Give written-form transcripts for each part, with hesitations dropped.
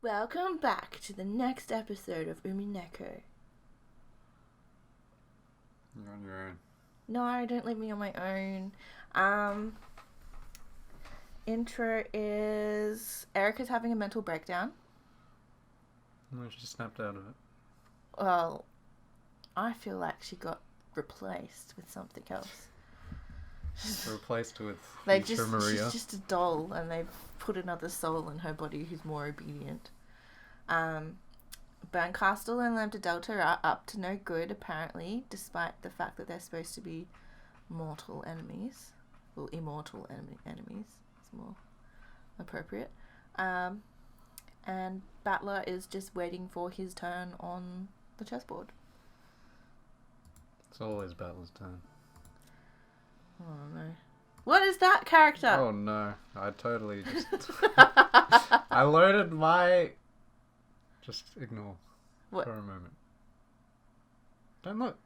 Welcome back to the next episode of Umineko. You're on your own. No, don't leave me on my own. Intro is Erica's having a mental breakdown. No, she snapped out of it. Well, I feel like she got replaced with something else. Replaced with She's Maria. just a doll, and they've put another soul in her body who's more obedient. Burncastle and Lambda Delta are up to no good, apparently, despite the fact that they're supposed to be mortal enemies. Well, immortal enemies. It's more appropriate. And Battler is just waiting for his turn on the chessboard. It's always Battle's turn. Oh no. What is that character? Oh no. I totally just... I loaded my... Just ignore. What? For a moment. Don't look.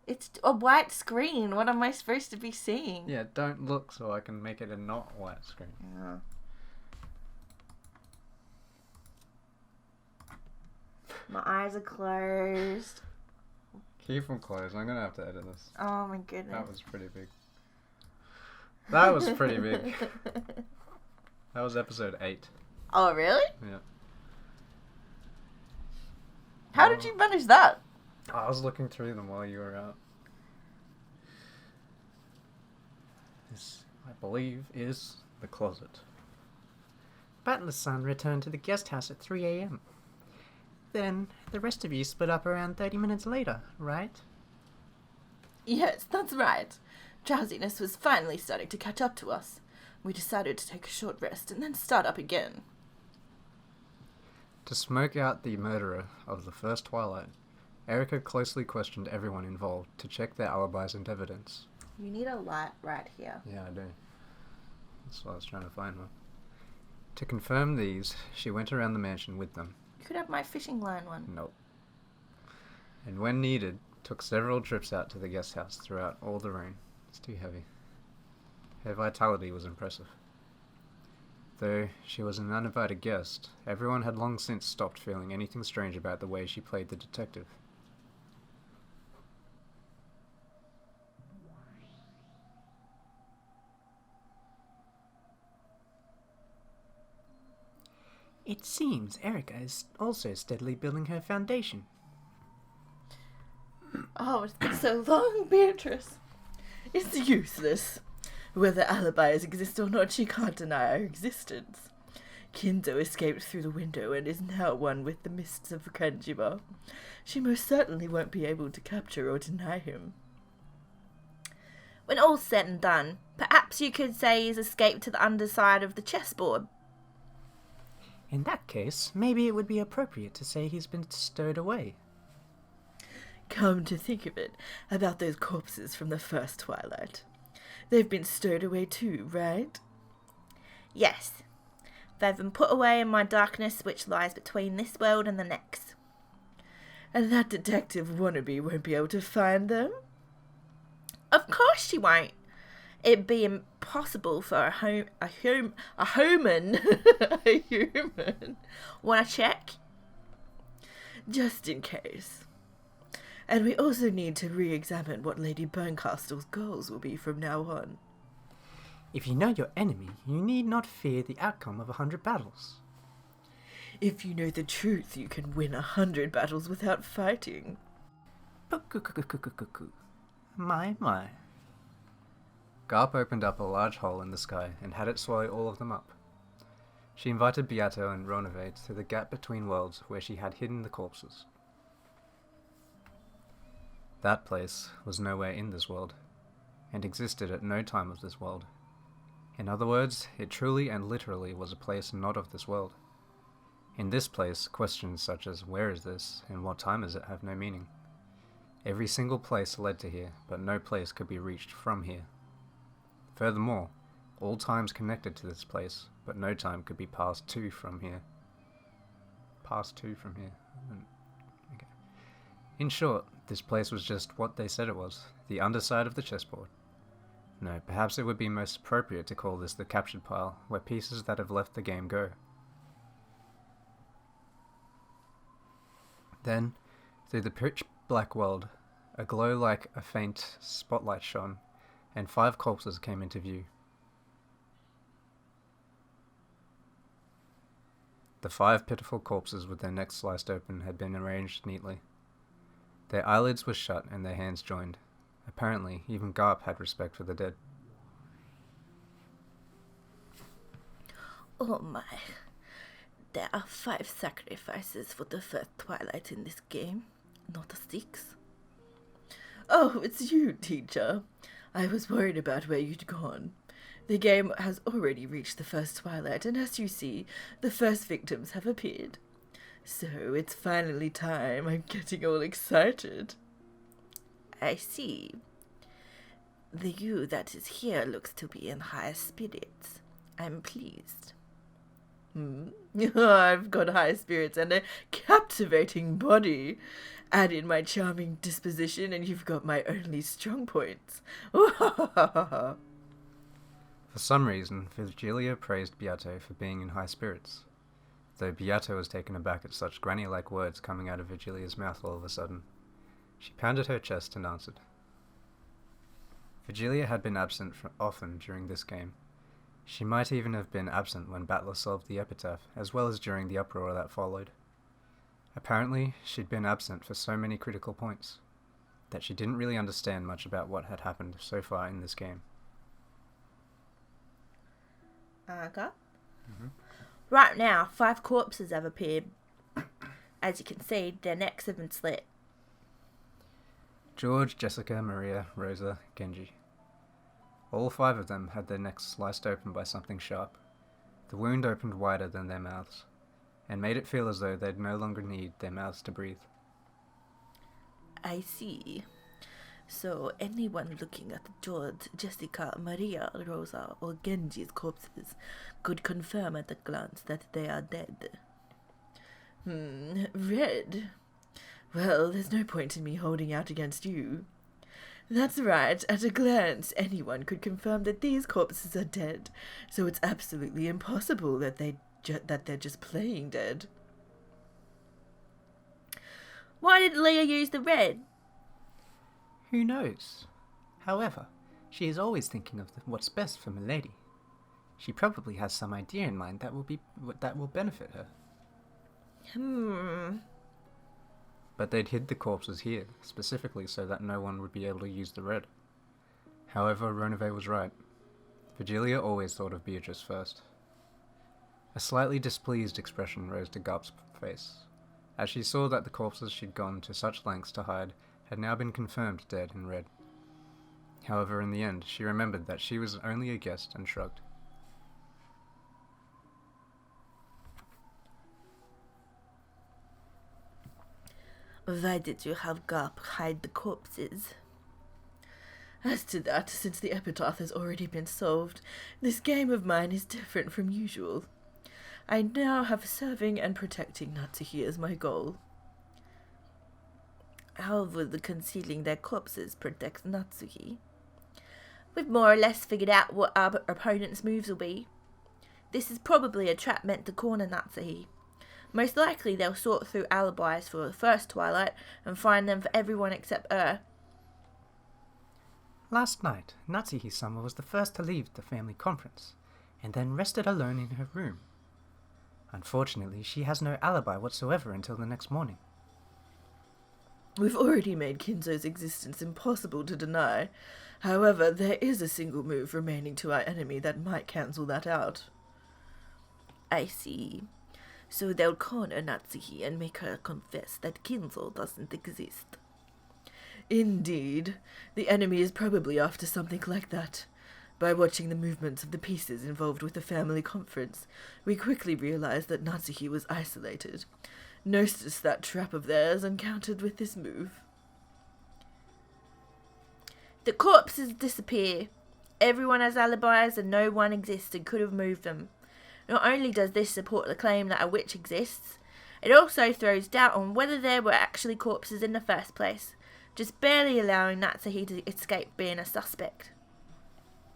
It's a white screen. What am I supposed to be seeing? Yeah, don't look so I can make it a not white screen. Yeah. My eyes are closed. Keep them closed. I'm going to have to edit this. Oh my goodness. That was pretty big. That was pretty big. That was episode 8. Oh, really? Yeah. How did you manage that? I was looking through them while you were out. This, I believe, is the closet. Battler's son returned to the guest house at 3 a.m. Then the rest of you split up around 30 minutes later, right? Yes, that's right. Drowsiness was finally starting to catch up to us. We decided to take a short rest and then start up again. To smoke out the murderer of the first Twilight, Erica closely questioned everyone involved to check their alibis and evidence. You need a light right here. Yeah, I do. That's why I was trying to find one. To confirm these, she went around the mansion with them. You could have my fishing line one. Nope. And when needed, took several trips out to the guest house throughout all the rain. It's too heavy. Her vitality was impressive. Though she was an uninvited guest, everyone had long since stopped feeling anything strange about the way she played the detective. It seems Erica is also steadily building her foundation. Oh, it's been so long, Beatrice. It's useless. Whether alibis exist or not, she can't deny our existence. Kinzo escaped through the window and is now one with the mists of Kanjiba. She most certainly won't be able to capture or deny him. When all's said and done, perhaps you could say he's escaped to the underside of the chessboard. In that case, maybe it would be appropriate to say he's been stowed away. Come to think of it, about those corpses from the first Twilight. They've been stowed away too, right? Yes. They've been put away in my darkness which lies between this world and the next. And that detective wannabe won't be able to find them? Of course she won't. It'd be impossible for a human. A human. Wanna check? Just in case. And we also need to re-examine what Lady Burncastle's goals will be from now on. If you know your enemy, you need not fear the outcome of 100 battles. If you know the truth, you can win 100 battles without fighting. My. Garp opened up a large hole in the sky and had it swallow all of them up. She invited Beato and Ronove to the gap between worlds where she had hidden the corpses. That place was nowhere in this world, and existed at no time of this world. In other words, it truly and literally was a place not of this world. In this place, questions such as where is this and what time is it have no meaning. Every single place led to here, but no place could be reached from here. Furthermore, all times connected to this place, but no time could be passed to from here. Passed to from here. Okay. In short, this place was just what they said it was, the underside of the chessboard. No, perhaps it would be most appropriate to call this the captured pile, where pieces that have left the game go. Then, through the pitch black world, a glow like a faint spotlight shone, and 5 corpses came into view. The 5 pitiful corpses with their necks sliced open had been arranged neatly. Their eyelids were shut and their hands joined. Apparently, even Garp had respect for the dead. Oh my. There are 5 sacrifices for the first twilight in this game, not 6. Oh, it's you, teacher. I was worried about where you'd gone. The game has already reached the first twilight, and as you see, the first victims have appeared. So it's finally time. I'm getting all excited. I see. The you that is here looks to be in high spirits. I'm pleased. I've got high spirits and a captivating body. Add in my charming disposition and you've got my only strong points. For some reason, Virgilia praised Beato for being in high spirits, though Beato was taken aback at such granny-like words coming out of Virgilia's mouth all of a sudden. She pounded her chest and answered. Virgilia had been absent often during this game. She might even have been absent when Battler solved the epitaph, as well as during the uproar that followed. Apparently, she'd been absent for so many critical points, that she didn't really understand much about what had happened so far in this game. Okay. Right now, 5 corpses have appeared. As you can see, their necks have been slit. George, Jessica, Maria, Rosa, Genji. All 5 of them had their necks sliced open by something sharp. The wound opened wider than their mouths, and made it feel as though they'd no longer need their mouths to breathe. I see. So anyone looking at George, Jessica, Maria, Rosa, or Genji's corpses could confirm at a glance that they are dead. Red. Well, there's no point in me holding out against you. That's right, at a glance, anyone could confirm that these corpses are dead, so it's absolutely impossible that they're just playing dead. Why did Leah use the red? Who knows? However, she is always thinking of what's best for Milady. She probably has some idea in mind that will benefit her. But they'd hid the corpses here, specifically so that no one would be able to use the red. However, Ronove was right. Virgilia always thought of Beatrice first. A slightly displeased expression rose to Garp's face, as she saw that the corpses she'd gone to such lengths to hide had now been confirmed dead in red. However, in the end, she remembered that she was only a guest and shrugged. Why did you have Garp hide the corpses? As to that, since the epitaph has already been solved, this game of mine is different from usual. I now have serving and protecting Natsuhi as my goal. How will the concealing their corpses protect Natsuhi? We've more or less figured out what our opponent's moves will be. This is probably a trap meant to corner Natsuhi. Most likely they'll sort through alibis for the first twilight and find them for everyone except her. Last night, Natsuhi-sama was the first to leave the family conference, and then rested alone in her room. Unfortunately, she has no alibi whatsoever until the next morning. We've already made Kinzo's existence impossible to deny. However, there is a single move remaining to our enemy that might cancel that out. I see. So they'll corner Natsuhi and make her confess that Kinzo doesn't exist. Indeed. The enemy is probably after something like that. By watching the movements of the pieces involved with the family conference, we quickly realized that Natsuhi was isolated. Noticed that trap of theirs and countered with this move. The corpses disappear. Everyone has alibis and no one exists and could have moved them. Not only does this support the claim that a witch exists, it also throws doubt on whether there were actually corpses in the first place, just barely allowing Natsuhi to escape being a suspect.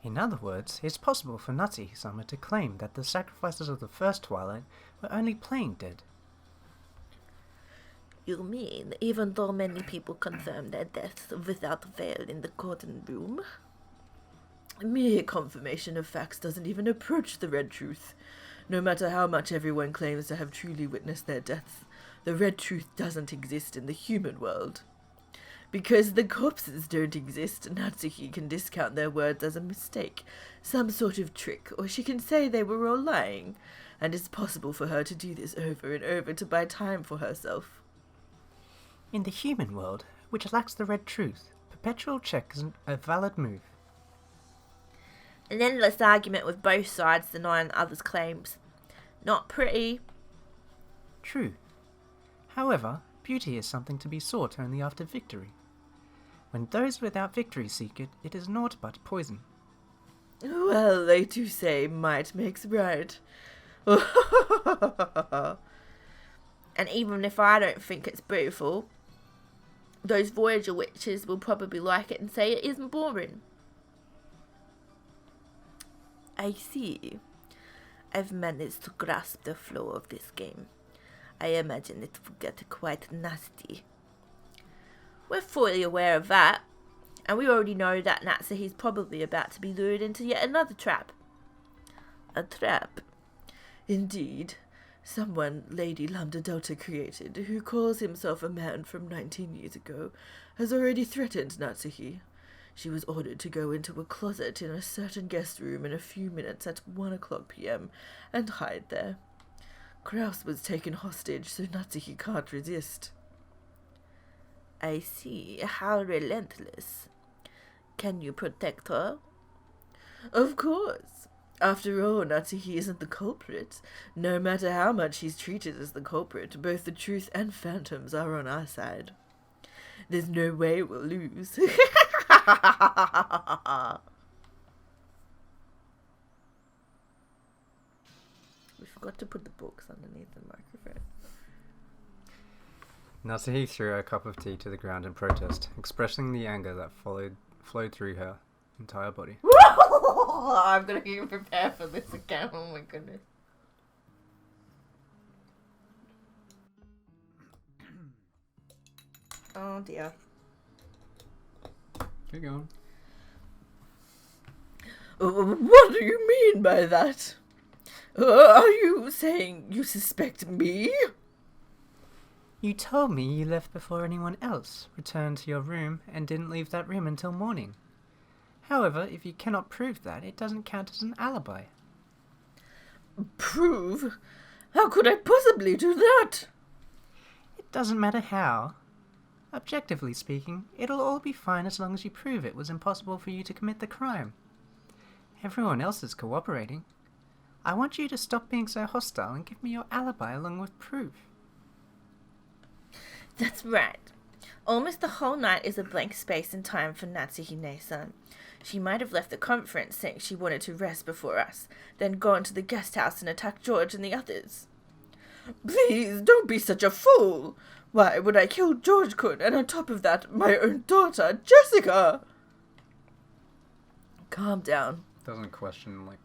In other words, it's possible for Natsuhi-sama to claim that the sacrifices of the first twilight were only playing dead. You mean, even though many people confirm their deaths without veil in the courtroom room? Mere confirmation of facts doesn't even approach the red truth. No matter how much everyone claims to have truly witnessed their deaths, the red truth doesn't exist in the human world. Because the corpses don't exist, Natsuki can discount their words as a mistake, some sort of trick, or she can say they were all lying, and it's possible for her to do this over and over to buy time for herself. In the human world, which lacks the red truth, perpetual check isn't a valid move. An endless argument with both sides denying others' claims. Not pretty. True. However, beauty is something to be sought only after victory. When those without victory seek it, it is naught but poison. Well, they do say might makes right. And even if I don't think it's beautiful, those Voyager witches will probably like it and say it isn't boring. I see. I've managed to grasp the flow of this game. I imagine it will get quite nasty. We're fully aware of that, and we already know that Natsuhi's probably about to be lured into yet another trap. A trap? Indeed. Someone Lady Lambda Delta created, who calls himself a man from 19 years ago, has already threatened Natsuhi. She was ordered to go into a closet in a certain guest room in a few minutes at 1:00 p.m. and hide there. Kraus was taken hostage, so Natsuhi can't resist. I see. How relentless. Can you protect her? Of course. After all, Natsuhi isn't the culprit. No matter how much she's treated as the culprit, both the truth and phantoms are on our side. There's no way we'll lose. We forgot to put the books underneath the microphone. Natsuhi threw her cup of tea to the ground in protest, expressing the anger that flowed through her entire body. I'm gonna get prepared for this again. Oh my goodness. Oh dear. Keep going. What do you mean by that? Are you saying you suspect me? You told me you left before anyone else, returned to your room, and didn't leave that room until morning. However, if you cannot prove that, it doesn't count as an alibi. Prove? How could I possibly do that? It doesn't matter how. Objectively speaking, it'll all be fine as long as you prove it was impossible for you to commit the crime. Everyone else is cooperating. I want you to stop being so hostile and give me your alibi along with proof. That's right. Almost the whole night is a blank space in time for Natsuhi-ne-san. She might have left the conference saying she wanted to rest before us, then gone to the guest house and attacked George and the others. Please, don't be such a fool! Why would I kill George-kun, and on top of that, my own daughter, Jessica? Calm down. Doesn't question, like,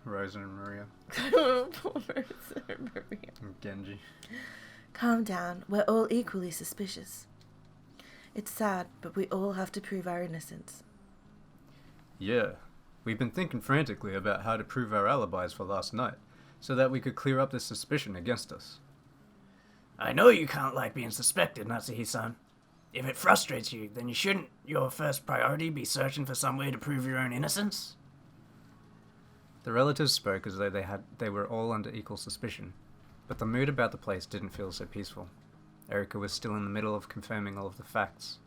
Rosa and Maria. Rosa and Maria. And Genji. Calm down. We're all equally suspicious. It's sad, but we all have to prove our innocence. Yeah. We've been thinking frantically about how to prove our alibis for last night, so that we could clear up this suspicion against us. I know you can't like being suspected, Natsuhi-san. If it frustrates you, then shouldn't your first priority be searching for some way to prove your own innocence? The relatives spoke as though they were all under equal suspicion, but the mood about the place didn't feel so peaceful. Erika was still in the middle of confirming all of the facts,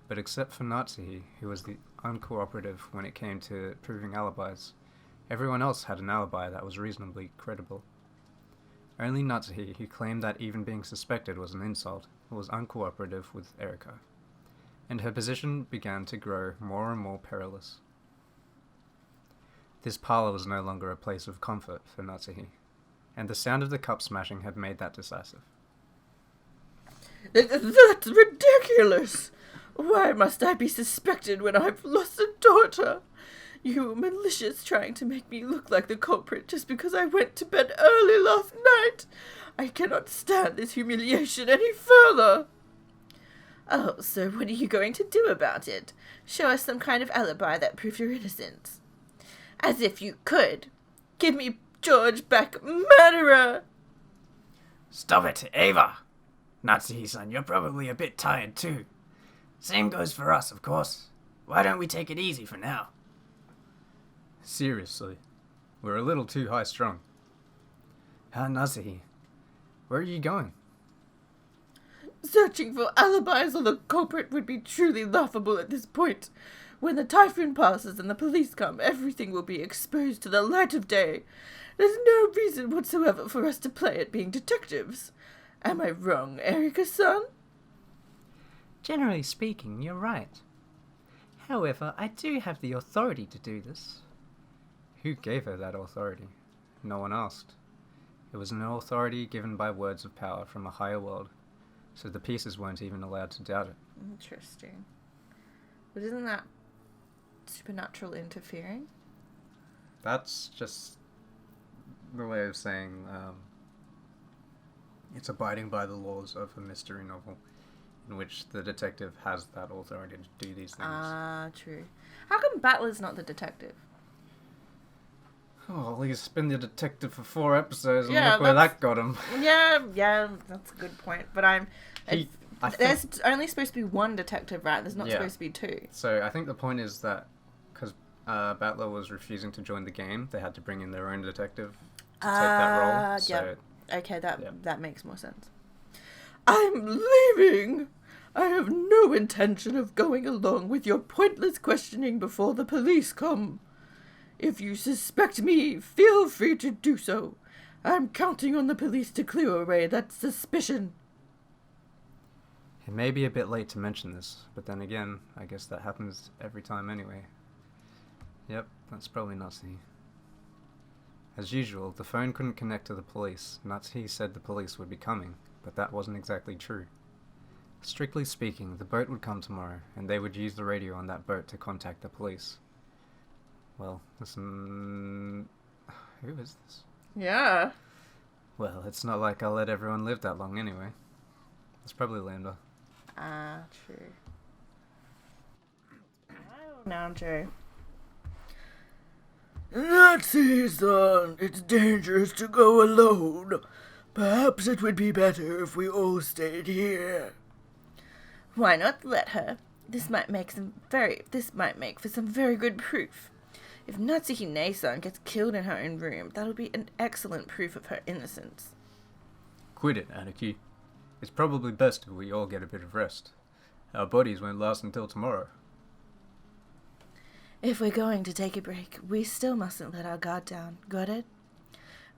but except for Natsuhi, who was the uncooperative when it came to proving alibis, everyone else had an alibi that was reasonably credible. Only Natsuhi, who claimed that even being suspected was an insult, was uncooperative with Erika, and her position began to grow more and more perilous. This parlour was no longer a place of comfort for Natsuhi, and the sound of the cup smashing had made that decisive. That's ridiculous! Why must I be suspected when I've lost a daughter? You malicious trying to make me look like the culprit just because I went to bed early last night. I cannot stand this humiliation any further. Oh, so what are you going to do about it? Show us some kind of alibi that proves your innocence. As if you could. Give me George back, murderer! Stop it, Ava! Natsuhi-san, you're probably a bit tired too. Same goes for us, of course. Why don't we take it easy for now? Seriously, we're a little too high-strung. Natsuhi, where are you going? Searching for alibis on the culprit would be truly laughable at this point. When the typhoon passes and the police come, everything will be exposed to the light of day. There's no reason whatsoever for us to play at being detectives. Am I wrong, Erika-san? Generally speaking, you're right. However, I do have the authority to do this. Who gave her that authority? No one asked. It was an authority given by words of power from a higher world, so the pieces weren't even allowed to doubt it. Interesting. But isn't that supernatural interfering? That's just the way of saying it's abiding by the laws of a mystery novel in which the detective has that authority to do these things. Ah, true. How come Battler's not the detective? Oh, well, he's been the detective for 4 episodes, and Yeah, look where that got him. Yeah, that's a good point. But there's think, only supposed to be one detective, right? There's not supposed to be 2. So I think the point is that because Battler was refusing to join the game, they had to bring in their own detective to take that role. So, yep. Okay, that makes more sense. I'm leaving! I have no intention of going along with your pointless questioning before the police come. If you suspect me, feel free to do so. I'm counting on the police to clear away that suspicion. It may be a bit late to mention this, but then again, I guess that happens every time anyway. Yep, that's probably Natsuhi. As usual, the phone couldn't connect to the police. Natsuhi said the police would be coming, but that wasn't exactly true. Strictly speaking, the boat would come tomorrow, and they would use the radio on that boat to contact the police. Well, listen... Who is this? Yeah. Well, it's not like I'll let everyone live that long anyway. It's probably Lambda. Ah, true. I don't know, Joe. Nazi-san, it's dangerous to go alone. Perhaps it would be better if we all stayed here. Why not let her? This might make for some very good proof. If Natsuhi-san gets killed in her own room, that'll be an excellent proof of her innocence. Quit it, Anarchy. It's probably best if we all get a bit of rest. Our bodies won't last until tomorrow. If we're going to take a break, we still mustn't let our guard down. Got it?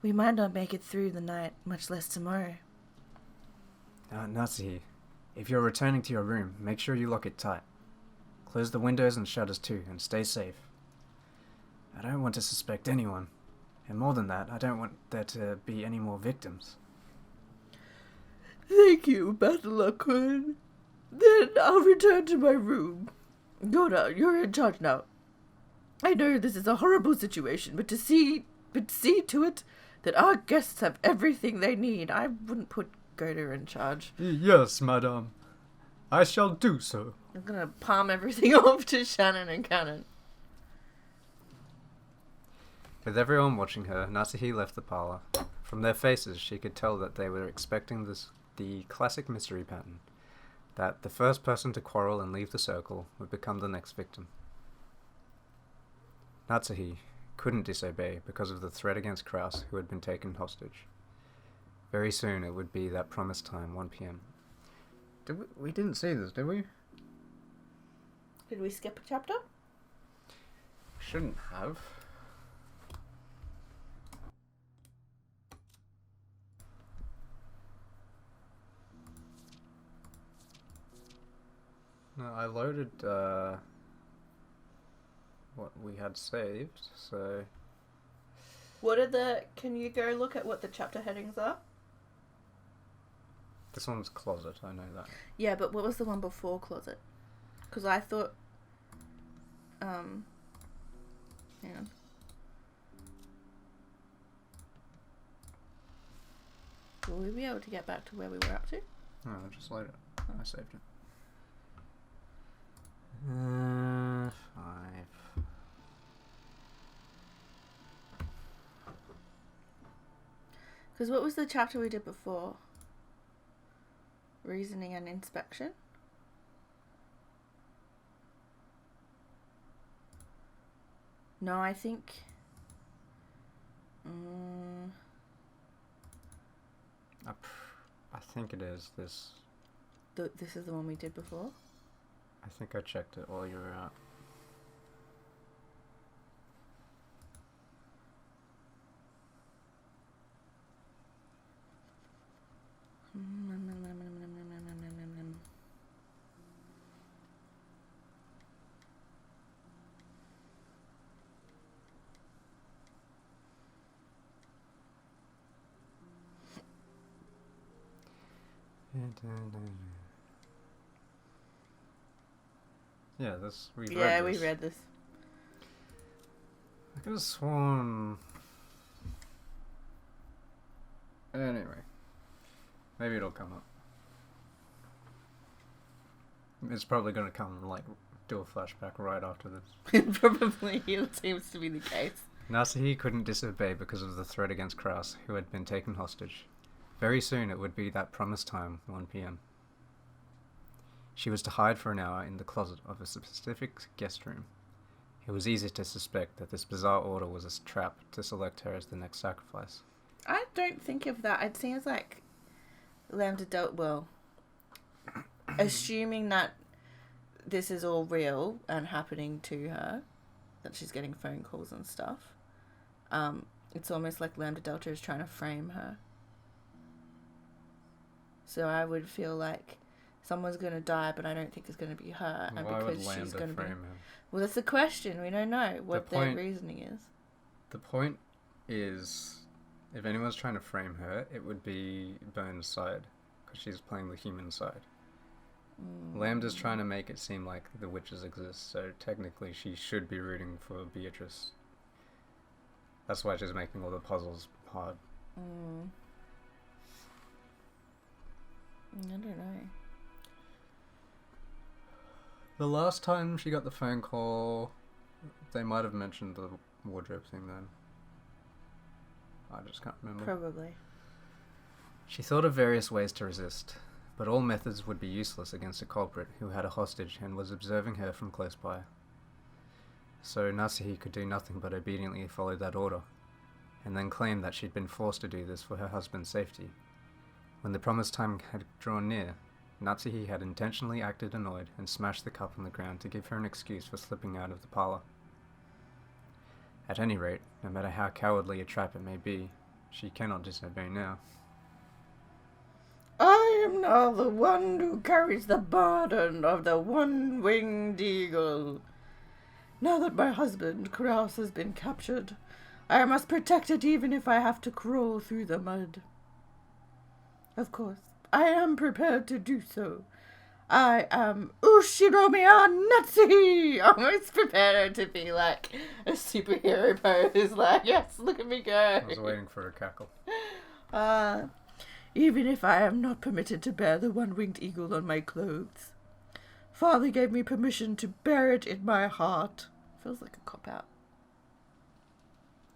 We might not make it through the night, much less tomorrow. Natsuhi, if you're returning to your room, make sure you lock it tight. Close the windows and shutters too, and stay safe. I don't want to suspect anyone. And more than that, I don't want there to be any more victims. Thank you, Battler-kun. Then I'll return to my room. Gona, you're in charge now. I know this is a horrible situation, but see to it that our guests have everything they need. I wouldn't put Gona in charge. Yes, madame. I shall do so. I'm gonna palm everything off to Shannon and Cannon. With everyone watching her, Natsuhi left the parlour. From their faces, she could tell that they were expecting the classic mystery pattern, that the first person to quarrel and leave the circle would become the next victim. Natsuhi couldn't disobey because of the threat against Kraus, who had been taken hostage. Very soon it would be that promised time, 1 p.m. We didn't see this, did we? Did we skip a chapter? Shouldn't have. No, I loaded what we had saved, so... Can you go look at what the chapter headings are? This one's closet, I know that. Yeah, but what was the one before closet? Because I thought... hang on. Will we be able to get back to where we were up to? No, just load it. Oh. I saved it. 5. Because what was the chapter we did before? Reasoning and inspection? No, I think... I think it is this. This is the one we did before? I think I checked it while you were out. Yeah, we read this. I could have sworn. Anyway, maybe it'll come up. It's probably going to come do a flashback right after this. Probably, it seems to be the case. Nasuhi couldn't disobey because of the threat against Kraus, who had been taken hostage. Very soon it would be that promised time, 1 p.m. She was to hide for an hour in the closet of a specific guest room. It was easy to suspect that this bizarre order was a trap to select her as the next sacrifice. I don't think of that. It seems like Lambda dealt well. Assuming that this is all real and happening to her, that she's getting phone calls and stuff, it's almost like Lambda Delta is trying to frame her. So I would feel like someone's going to die, but I don't think it's going to be her. And Why because would Lambda she's going to be... frame him? Well, that's the question. We don't know what their reasoning is. The point is, if anyone's trying to frame her, it would be Burns' side, because she's playing the human side. Lambda's trying to make it seem like the witches exist, so technically she should be rooting for Beatrice. That's why she's making all the puzzles hard. I don't know. The last time she got the phone call, they might have mentioned the wardrobe thing then. I just can't remember. Probably. She thought of various ways to resist, but all methods would be useless against a culprit who had a hostage and was observing her from close by. So Nasuhi could do nothing but obediently follow that order, and then claim that she'd been forced to do this for her husband's safety. When the promised time had drawn near, Natsuhi had intentionally acted annoyed and smashed the cup on the ground to give her an excuse for slipping out of the parlour. At any rate, no matter how cowardly a trap it may be, she cannot disobey now. I am now the one who carries the burden of the one-winged eagle. Now that my husband, Kraus, has been captured, I must protect it even if I have to crawl through the mud. Of course, I am prepared to do so. I am Ushiromiya Natsuhi! Almost prepared to be like a superhero pose, like, yes, look at me go. I was waiting for a cackle. Even if I am not permitted to bear the one-winged eagle on my clothes. Father gave me permission to bear it in my heart. Feels like a cop-out.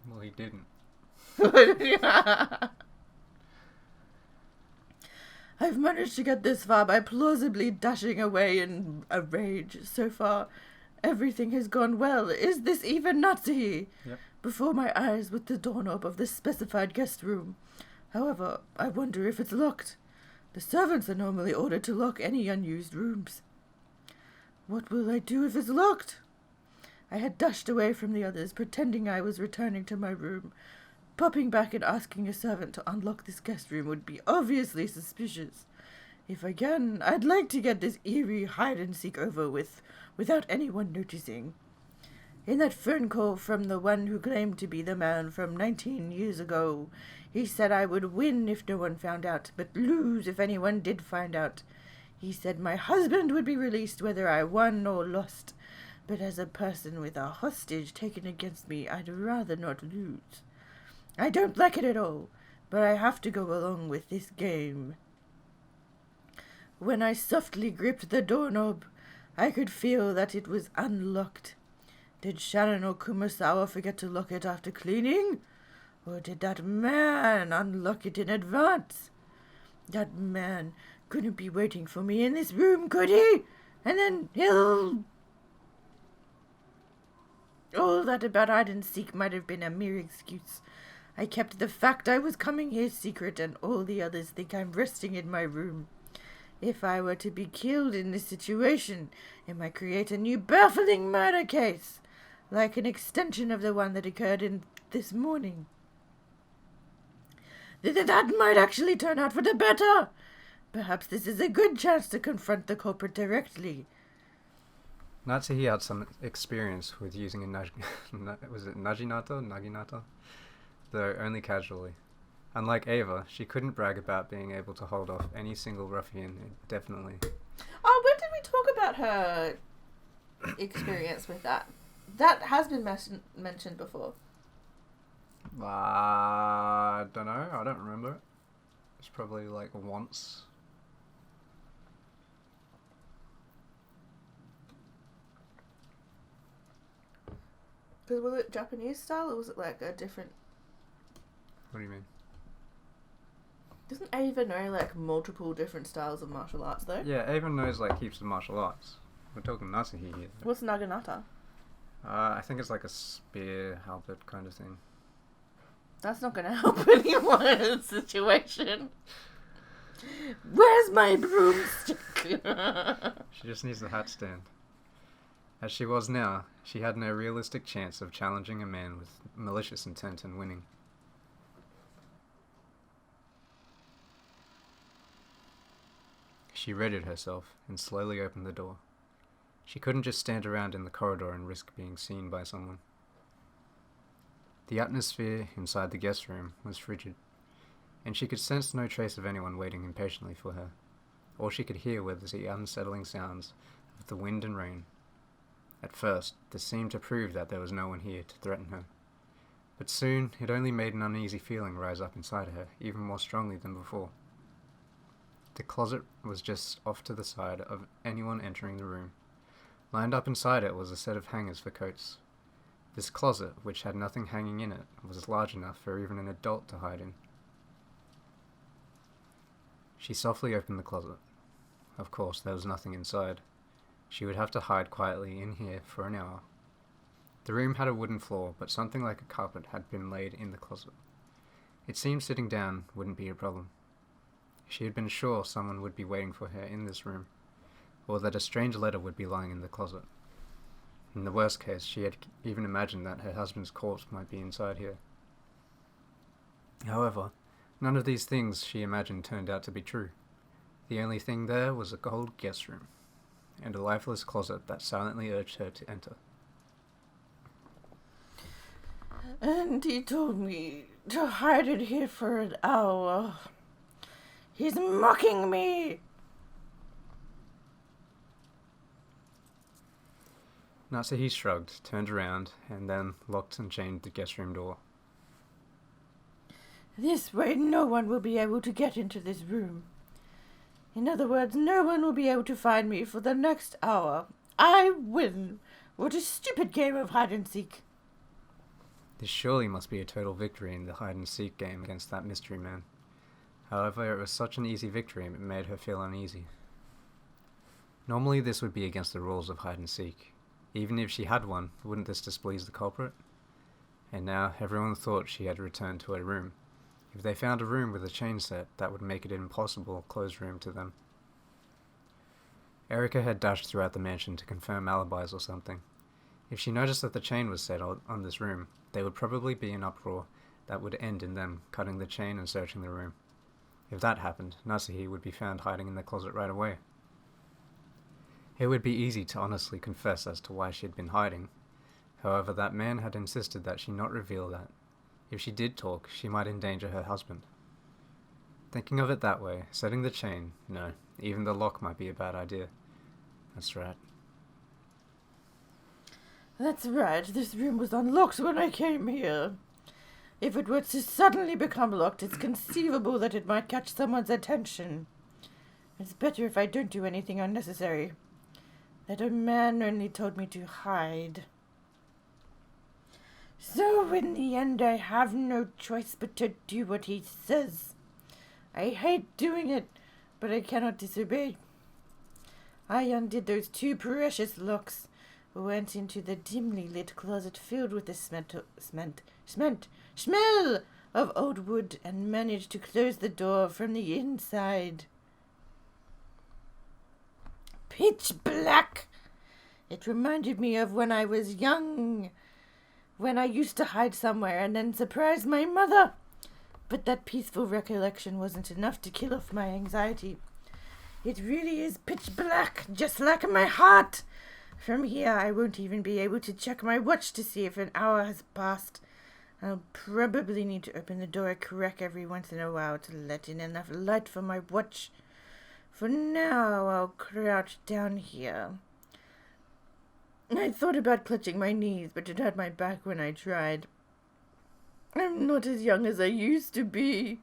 Well, he didn't. I've managed to get this far by plausibly dashing away in a rage. So far, everything has gone well. Is this even Natsuhi? Yep. Before my eyes with the doorknob of the specified guest room. However, I wonder if it's locked. The servants are normally ordered to lock any unused rooms. What will I do if it's locked? I had dashed away from the others, pretending I was returning to my room. Popping back and asking a servant to unlock this guest room would be obviously suspicious. If I can, I'd like to get this eerie hide-and-seek over with, without anyone noticing. In that phone call from the one who claimed to be the man from 19 years ago, he said I would win if no one found out, but lose if anyone did find out. He said my husband would be released whether I won or lost, but as a person with a hostage taken against me, I'd rather not lose. I don't like it at all. but I have to go along with this game. When I softly gripped the doorknob, I could feel that it was unlocked. Did Shannon or Kumasawa forget to lock it after cleaning? Or did that man unlock it in advance? That man couldn't be waiting for me in this room, could he? And then he'll... All that about hide and seek might have been a mere excuse. I kept the fact I was coming here secret, and all the others think I'm resting in my room. If I were to be killed in this situation, it might create a new baffling murder case, like an extension of the one that occurred in this morning. That might actually turn out for the better. Perhaps this is a good chance to confront the culprit directly. Natsuhi had some experience with using a Naginata? Though only casually. Unlike Ava, she couldn't brag about being able to hold off any single ruffian indefinitely. Oh, when did we talk about her experience with that? That has been mentioned before. I don't know. I don't remember it. It's probably like once. Because was it Japanese style or was it like a different... What do you mean? Doesn't Ava know like multiple different styles of martial arts though? Yeah, Ava knows like heaps of martial arts. We're talking Natsuhi here. What's Naginata? I think it's like a spear halberd kind of thing. That's not going to help anyone in this situation. Where's my broomstick? She just needs the hat stand. As she was now, she had no realistic chance of challenging a man with malicious intent and winning. She readied herself and slowly opened the door. She couldn't just stand around in the corridor and risk being seen by someone. The atmosphere inside the guest room was frigid, and she could sense no trace of anyone waiting impatiently for her. All she could hear were the unsettling sounds of the wind and rain. At first, this seemed to prove that there was no one here to threaten her, but soon it only made an uneasy feeling rise up inside her, even more strongly than before. The closet was just off to the side of anyone entering the room. Lined up inside it was a set of hangers for coats. This closet, which had nothing hanging in it, was large enough for even an adult to hide in. She softly opened the closet. Of course, there was nothing inside. She would have to hide quietly in here for an hour. The room had a wooden floor, but something like a carpet had been laid in the closet. It seemed sitting down wouldn't be a problem. She had been sure someone would be waiting for her in this room, or that a strange letter would be lying in the closet. In the worst case, she had even imagined that her husband's corpse might be inside here. However, none of these things she imagined turned out to be true. The only thing there was a cold guest room, and a lifeless closet that silently urged her to enter. And he told me to hide it here for an hour. He's mocking me! Natsuhi shrugged, turned around, and then locked and chained the guest room door. This way no one will be able to get into this room. In other words, no one will be able to find me for the next hour. I win! What a stupid game of hide and seek. This surely must be a total victory in the hide-and-seek game against that mystery man. However, it was such an easy victory it made her feel uneasy. Normally this would be against the rules of hide-and-seek. Even if she had won, wouldn't this displease the culprit? And now everyone thought she had returned to her room. If they found a room with a chain set, that would make it an impossible closed room to them. Erica had dashed throughout the mansion to confirm alibis or something. If she noticed that the chain was set on this room, there would probably be an uproar that would end in them cutting the chain and searching the room. If that happened, Natsuhi would be found hiding in the closet right away. It would be easy to honestly confess as to why she had been hiding. However, that man had insisted that she not reveal that. If she did talk, she might endanger her husband. Thinking of it that way, setting the chain, no, even the lock might be a bad idea. That's right. That's right, this room was unlocked when I came here. If it were to suddenly become locked, it's conceivable that it might catch someone's attention. It's better if I don't do anything unnecessary. That a man only told me to hide. So in the end, I have no choice but to do what he says. I hate doing it, but I cannot disobey. I undid those 2 precious locks, went into the dimly lit closet filled with the smell of old wood, and managed to close the door from the inside. Pitch black! It reminded me of when I was young, when I used to hide somewhere and then surprise my mother. But that peaceful recollection wasn't enough to kill off my anxiety. It really is pitch black, just like my heart. From here, I won't even be able to check my watch to see if an hour has passed. I'll probably need to open the door a crack every once in a while to let in enough light for my watch. For now, I'll crouch down here. I thought about clutching my knees, but it hurt my back when I tried. I'm not as young as I used to be.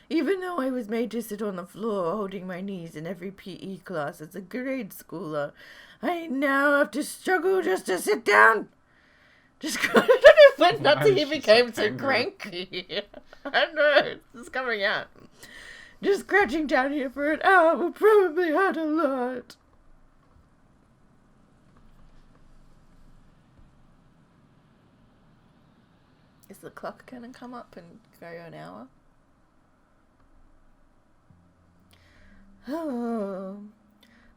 Even though I was made to sit on the floor holding my knees in every PE class as a grade schooler, I now have to struggle just to sit down. Just I don't know when not he became so cranky. I don't know, it's coming out. Just crouching down here for an hour will probably hurt a lot. Is the clock gonna come up and go an hour? Oh,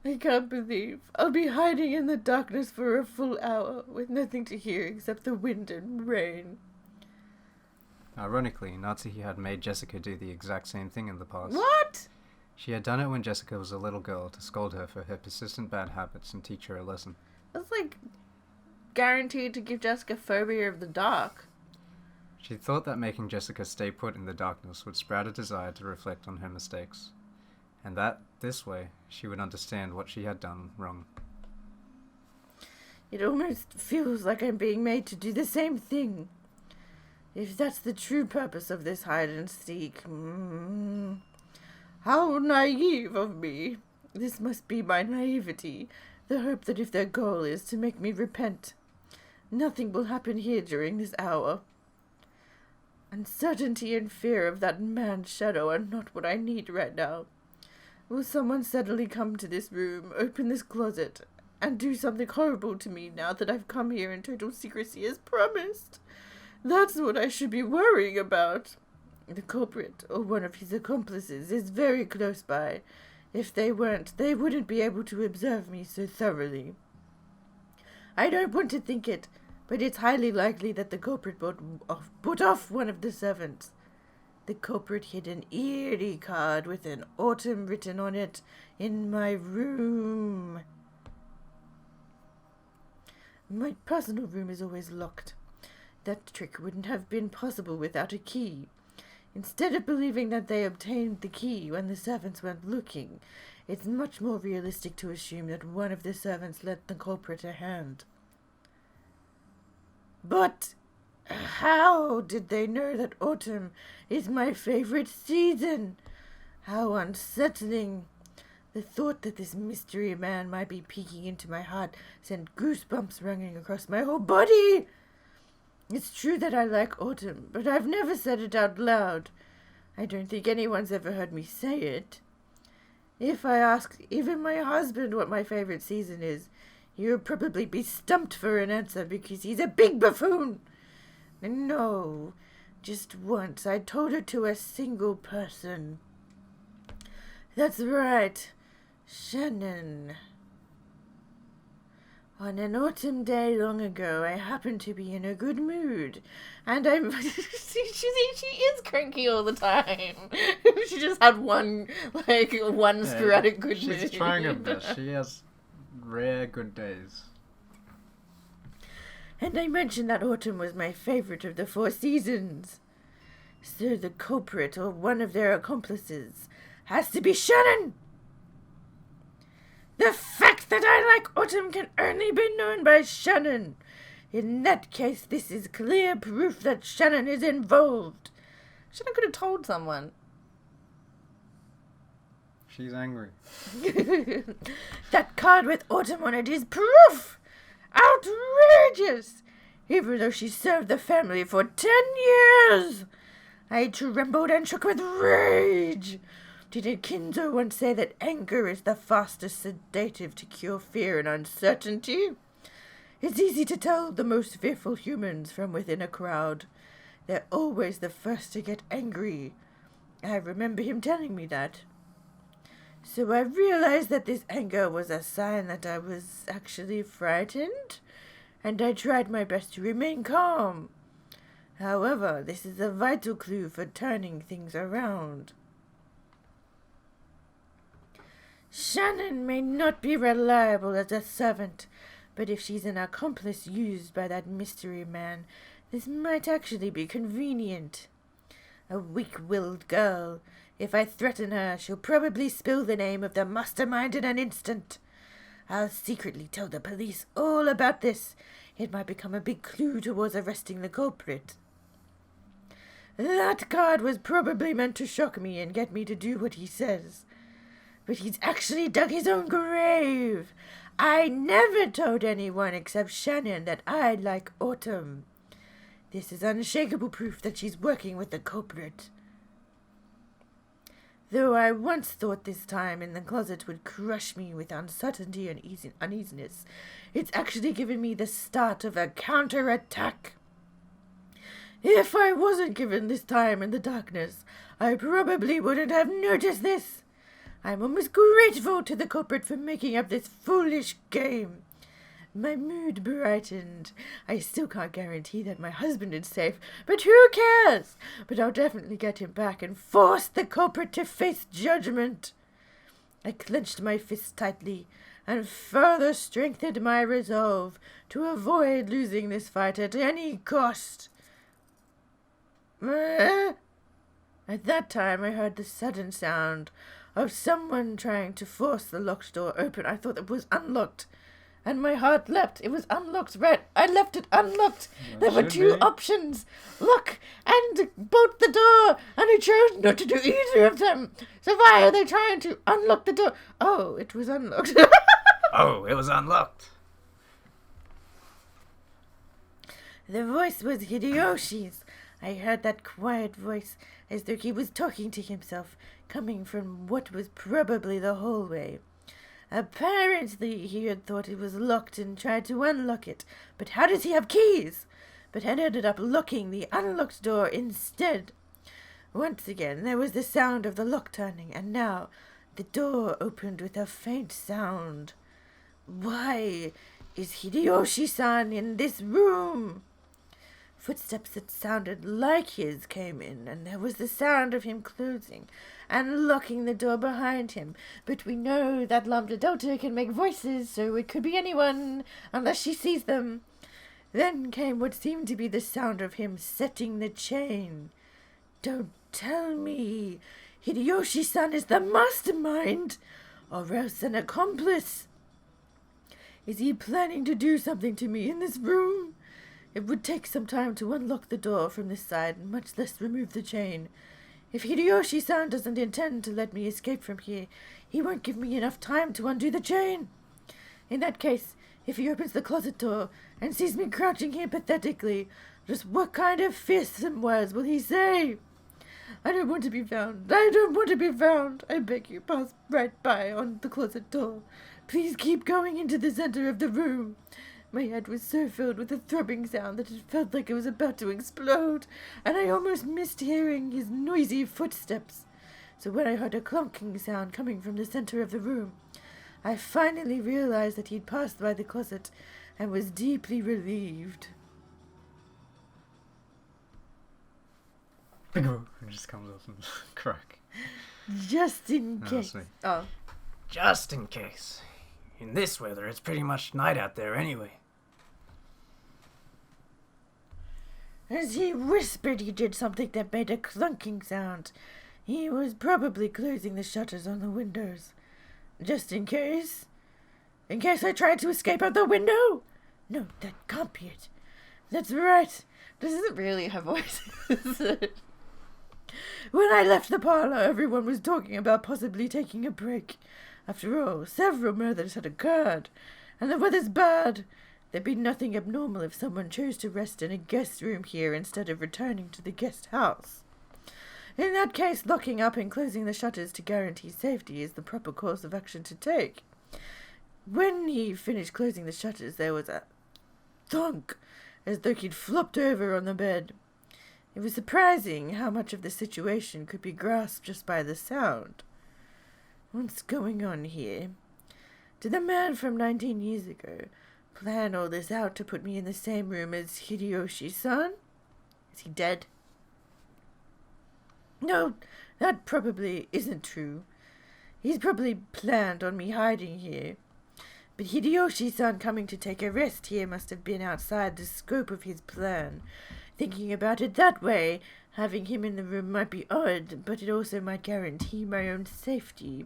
I can't believe I'll be hiding in the darkness for a full hour with nothing to hear except the wind and rain. Ironically, Natsuhi had made Jessica do the exact same thing in the past. What? She had done it when Jessica was a little girl to scold her for her persistent bad habits and teach her a lesson. That's like guaranteed to give Jessica phobia of the dark. She thought that making Jessica stay put in the darkness would sprout a desire to reflect on her mistakes, and that, this way, she would understand what she had done wrong. It almost feels like I'm being made to do the same thing. If that's the true purpose of this hide and seek, how naive of me. This must be my naivety, the hope that if their goal is to make me repent, nothing will happen here during this hour. Uncertainty and fear of that man's shadow are not what I need right now. Will someone suddenly come to this room, open this closet, and do something horrible to me now that I've come here in total secrecy as promised? That's what I should be worrying about. The culprit, or one of his accomplices, is very close by. If they weren't, they wouldn't be able to observe me so thoroughly. I don't want to think it, but it's highly likely that the culprit bought off one of the servants. The culprit hid an eerie card with an autumn written on it in my room. My personal room is always locked. That trick wouldn't have been possible without a key. Instead of believing that they obtained the key when the servants weren't looking, it's much more realistic to assume that one of the servants lent the culprit a hand. But how did they know that autumn is my favorite season? How unsettling. The thought that this mystery man might be peeking into my heart sent goosebumps running across my whole body. It's true that I like autumn, but I've never said it out loud. I don't think anyone's ever heard me say it. If I asked even my husband what my favorite season is, he would probably be stumped for an answer because he's a big buffoon. No, just once I told it to a single person. That's right, Shannon. On an autumn day long ago, I happened to be in a good mood, and I'm... she is cranky all the time. She just had one sporadic good mood. She's trying her best. She has rare good days. And I mentioned that autumn was my favorite of the 4 seasons. So the culprit, or one of their accomplices, has to be Shannon. The fact that I like autumn can only be known by Shannon. In that case, this is clear proof that Shannon is involved. Shannon could have told someone. She's angry. That card with Autumn on it is proof! Outrageous! Even though she served the family for 10 years! I trembled and shook with rage. Didn't Kinzo once say that anger is the fastest sedative to cure fear and uncertainty? It's easy to tell the most fearful humans from within a crowd. They're always the first to get angry. I remember him telling me that. So I realized that this anger was a sign that I was actually frightened, and I tried my best to remain calm. However, this is a vital clue for turning things around. Shannon may not be reliable as a servant, but if she's an accomplice used by that mystery man, this might actually be convenient. A weak-willed girl. If I threaten her, she'll probably spill the name of the mastermind in an instant. I'll secretly tell the police all about this. It might become a big clue towards arresting the culprit. That card was probably meant to shock me and get me to do what he says. But he's actually dug his own grave. I never told anyone except Shannon that I like Autumn. This is unshakable proof that she's working with the culprit. Though I once thought this time in the closet would crush me with uncertainty and uneasiness, it's actually given me the start of a counterattack. If I wasn't given this time in the darkness, I probably wouldn't have noticed this. I'm almost grateful to the culprit for making up this foolish game. My mood brightened. I still can't guarantee that my husband is safe, but who cares? But I'll definitely get him back and force the culprit to face judgment. I clenched my fists tightly and further strengthened my resolve to avoid losing this fight at any cost. At that time I heard the sudden sound of someone trying to force the locked door open. I thought it was unlocked. And my heart leapt. It was unlocked, right? I left it unlocked. There were two options. Lock and bolt the door. And I chose not to do either of them. So why are they trying to unlock the door? Oh, it was unlocked. Oh, it was unlocked. The voice was Hideyoshi's. I heard that quiet voice as though he was talking to himself, coming from what was probably the hallway. Apparently he had thought it was locked and tried to unlock it, but how does he have keys? But had ended up locking the unlocked door instead. Once again there was the sound of the lock turning, and now the door opened with a faint sound. Why is Hideyoshi-san in this room? Footsteps that sounded like his came in, and there was the sound of him closing and locking the door behind him. But we know that Lambda Delta can make voices, so it could be anyone, unless she sees them. Then came what seemed to be the sound of him setting the chain. Don't tell me Hideyoshi-san is the mastermind, or else an accomplice. Is he planning to do something to me in this room? It would take some time to unlock the door from this side, much less remove the chain. If Hideyoshi-san doesn't intend to let me escape from here, he won't give me enough time to undo the chain. In that case, if he opens the closet door and sees me crouching here pathetically, just what kind of fearsome words will he say? I don't want to be found. I don't want to be found. I beg you, pass right by on the closet door. Please keep going into the center of the room. My head was so filled with a throbbing sound that it felt like it was about to explode, and I almost missed hearing his noisy footsteps. So when I heard a clunking sound coming from the center of the room, I finally realized that he'd passed by the closet and was deeply relieved. It just comes off and crack. Just in No, case. that's me. Oh. Just in case. In this weather, it's pretty much night out there anyway. As he whispered, he did something that made a clunking sound. He was probably closing the shutters on the windows. Just in case? In case I tried to escape out the window? No, that can't be it. That's right. This isn't really her voice. When I left the parlor, everyone was talking about possibly taking a break. After all, several murders had occurred, and the weather's bad. There'd be nothing abnormal if someone chose to rest in a guest room here instead of returning to the guest house. In that case, locking up and closing the shutters to guarantee safety is the proper course of action to take. When he finished closing the shutters, there was a thunk, as though he'd flopped over on the bed. It was surprising how much of the situation could be grasped just by the sound. What's going on here? Did the man from 19 years ago plan all this out to put me in the same room as Hideyoshi-san? Is he dead? No, that probably isn't true. He's probably planned on me hiding here. But Hideyoshi-san coming to take a rest here must have been outside the scope of his plan. Thinking about it that way, having him in the room might be odd, but it also might guarantee my own safety.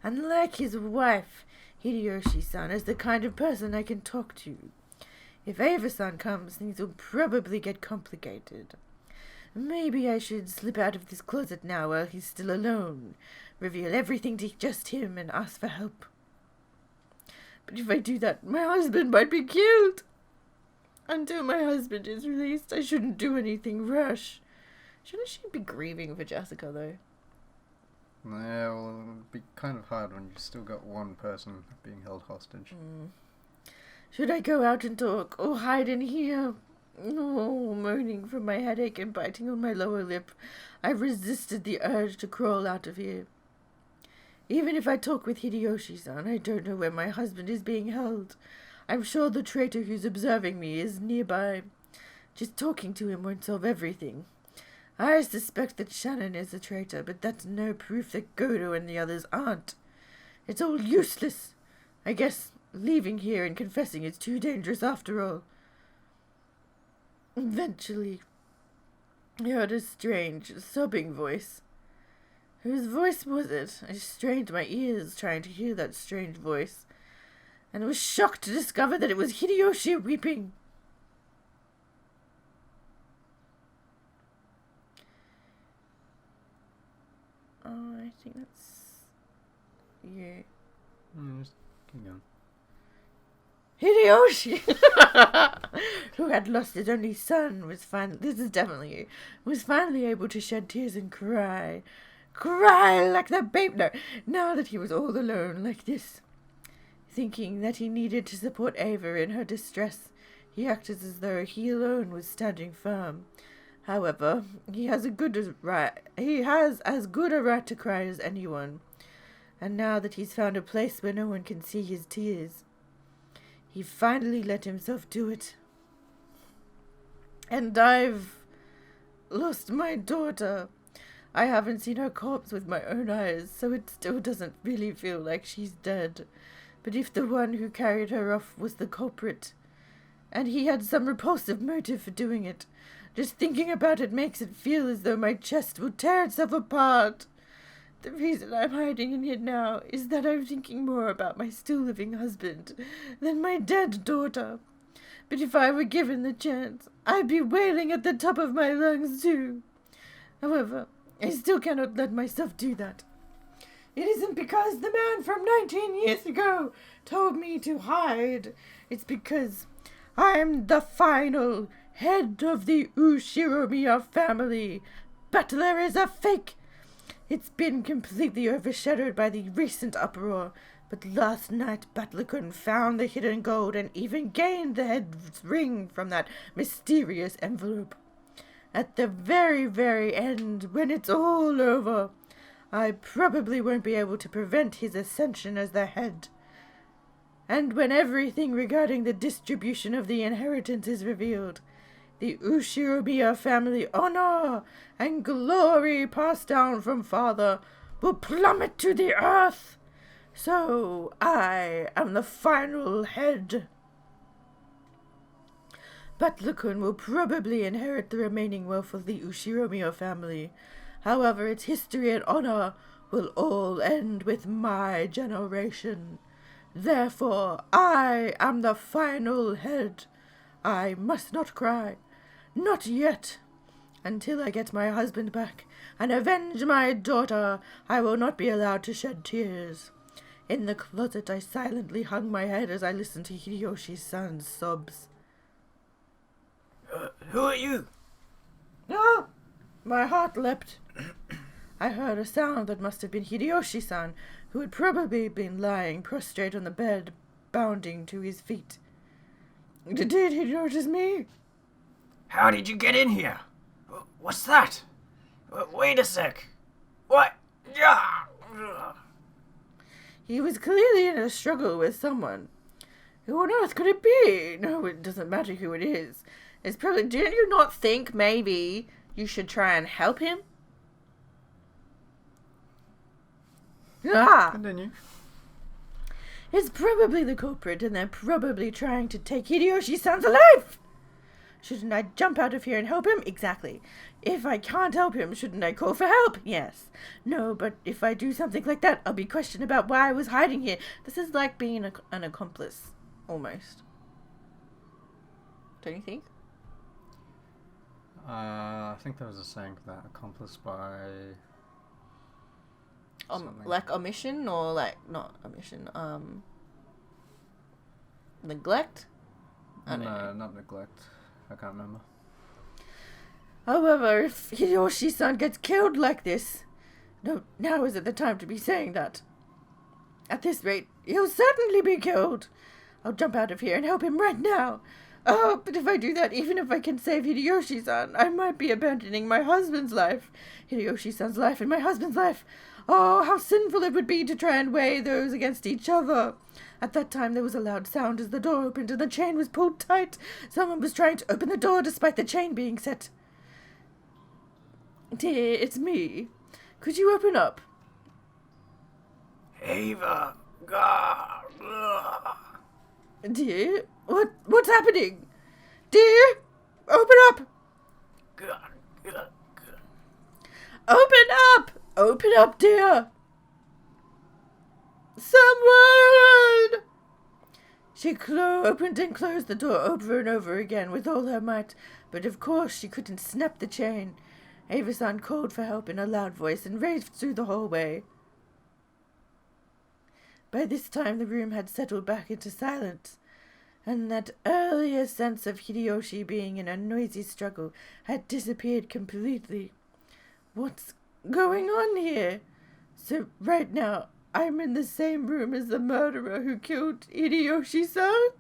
Unlike his wife, Hideyoshi-san is the kind of person I can talk to. If Ava-san comes, things will probably get complicated. Maybe I should slip out of this closet now while he's still alone, reveal everything to just him and ask for help. But if I do that, my husband might be killed. Until my husband is released, I shouldn't do anything rash. Shouldn't she be grieving for Jessica, though? Yeah, well, it would be kind of hard when you've still got one person being held hostage. Should I go out and talk, or hide in here? Oh, moaning from my headache and biting on my lower lip, I resisted the urge to crawl out of here. Even if I talk with Hideyoshi-san, I don't know where my husband is being held. I'm sure the traitor who's observing me is nearby. Just talking to him won't solve everything. I suspect that Shannon is the traitor, but that's no proof that Koro and the others aren't. It's all useless. I guess leaving here and confessing is too dangerous after all. Eventually, I heard a strange, sobbing voice. Whose voice was it? I strained my ears trying to hear that strange voice, and was shocked to discover that it was Hideyoshi weeping. Oh, I think that's you. Just keep going. Hideyoshi, who had lost his only son, was finally able to shed tears and cry like that babe. No, now that he was all alone like this. Thinking that he needed to support Ava in her distress, he acted as though he alone was standing firm. However, he has as good a right to cry as anyone. And now that he's found a place where no one can see his tears, he finally let himself do it. And I've lost my daughter. I haven't seen her corpse with my own eyes, so it still doesn't really feel like she's dead. But if the one who carried her off was the culprit, and he had some repulsive motive for doing it, just thinking about it makes it feel as though my chest will tear itself apart. The reason I'm hiding in here now is that I'm thinking more about my still living husband than my dead daughter. But if I were given the chance, I'd be wailing at the top of my lungs too. However, I still cannot let myself do that. It isn't because the man from 19 years ago told me to hide. It's because I'm the final head of the Ushiromiya family. Butler is a fake. It's been completely overshadowed by the recent uproar, but last night Butler-kun found the hidden gold and even gained the head's ring from that mysterious envelope. At the very, very end, when it's all over, I probably won't be able to prevent his ascension as the head. And when everything regarding the distribution of the inheritance is revealed, the Ushiromiya family honor and glory passed down from father will plummet to the earth. So I am the final head. Butler-kun will probably inherit the remaining wealth of the Ushiromiya family. However, its history and honor will all end with my generation. Therefore, I am the final head. I must not cry. Not yet. Until I get my husband back and avenge my daughter, I will not be allowed to shed tears. In the closet I silently hung my head as I listened to Hideyoshi's sobs. Who are you? Ah! My heart leapt. I heard a sound that must have been Hideyoshi-san, who had probably been lying prostrate on the bed, bounding to his feet. Did he notice me? How did you get in here? What's that? Wait a sec. What? He was clearly in a struggle with someone. Who on earth could it be? No, it doesn't matter who it is. It's probably... Didn't you not think maybe you should try and help him? Ah! Continue. It's probably the culprit, and they're probably trying to take Hideyoshi-san's alive! Shouldn't I jump out of here and help him? Exactly. If I can't help him, shouldn't I call for help? Yes. No, but if I do something like that, I'll be questioned about why I was hiding here. This is like being an accomplice, almost. Don't you think? I think there was a saying for that, accomplice by... something. Like omission or like, not omission, neglect? I don't know. Not neglect. I can't remember. However, if Hideyoshi-san gets killed like this, no, now isn't the time to be saying that. At this rate, he'll certainly be killed. I'll jump out of here and help him right now. Oh, but if I do that, even if I can save Hideyoshi-san, I might be abandoning my husband's life. Hideyoshi-san's life and my husband's life. Oh, how sinful it would be to try and weigh those against each other. At that time, there was a loud sound as the door opened and the chain was pulled tight. Someone was trying to open the door despite the chain being set. Dear, it's me. Could you open up? Ava, God. Dear, what's happening? Dear, open up. Open up! Open up, dear! Someone! She opened and closed the door over and over again with all her might, but of course she couldn't snap the chain. Ava-san called for help in a loud voice and raced through the hallway. By this time the room had settled back into silence, and that earlier sense of Hideyoshi being in a noisy struggle had disappeared completely. What's going on here? So right now, I'm in the same room as the murderer who killed Hideyoshi-san?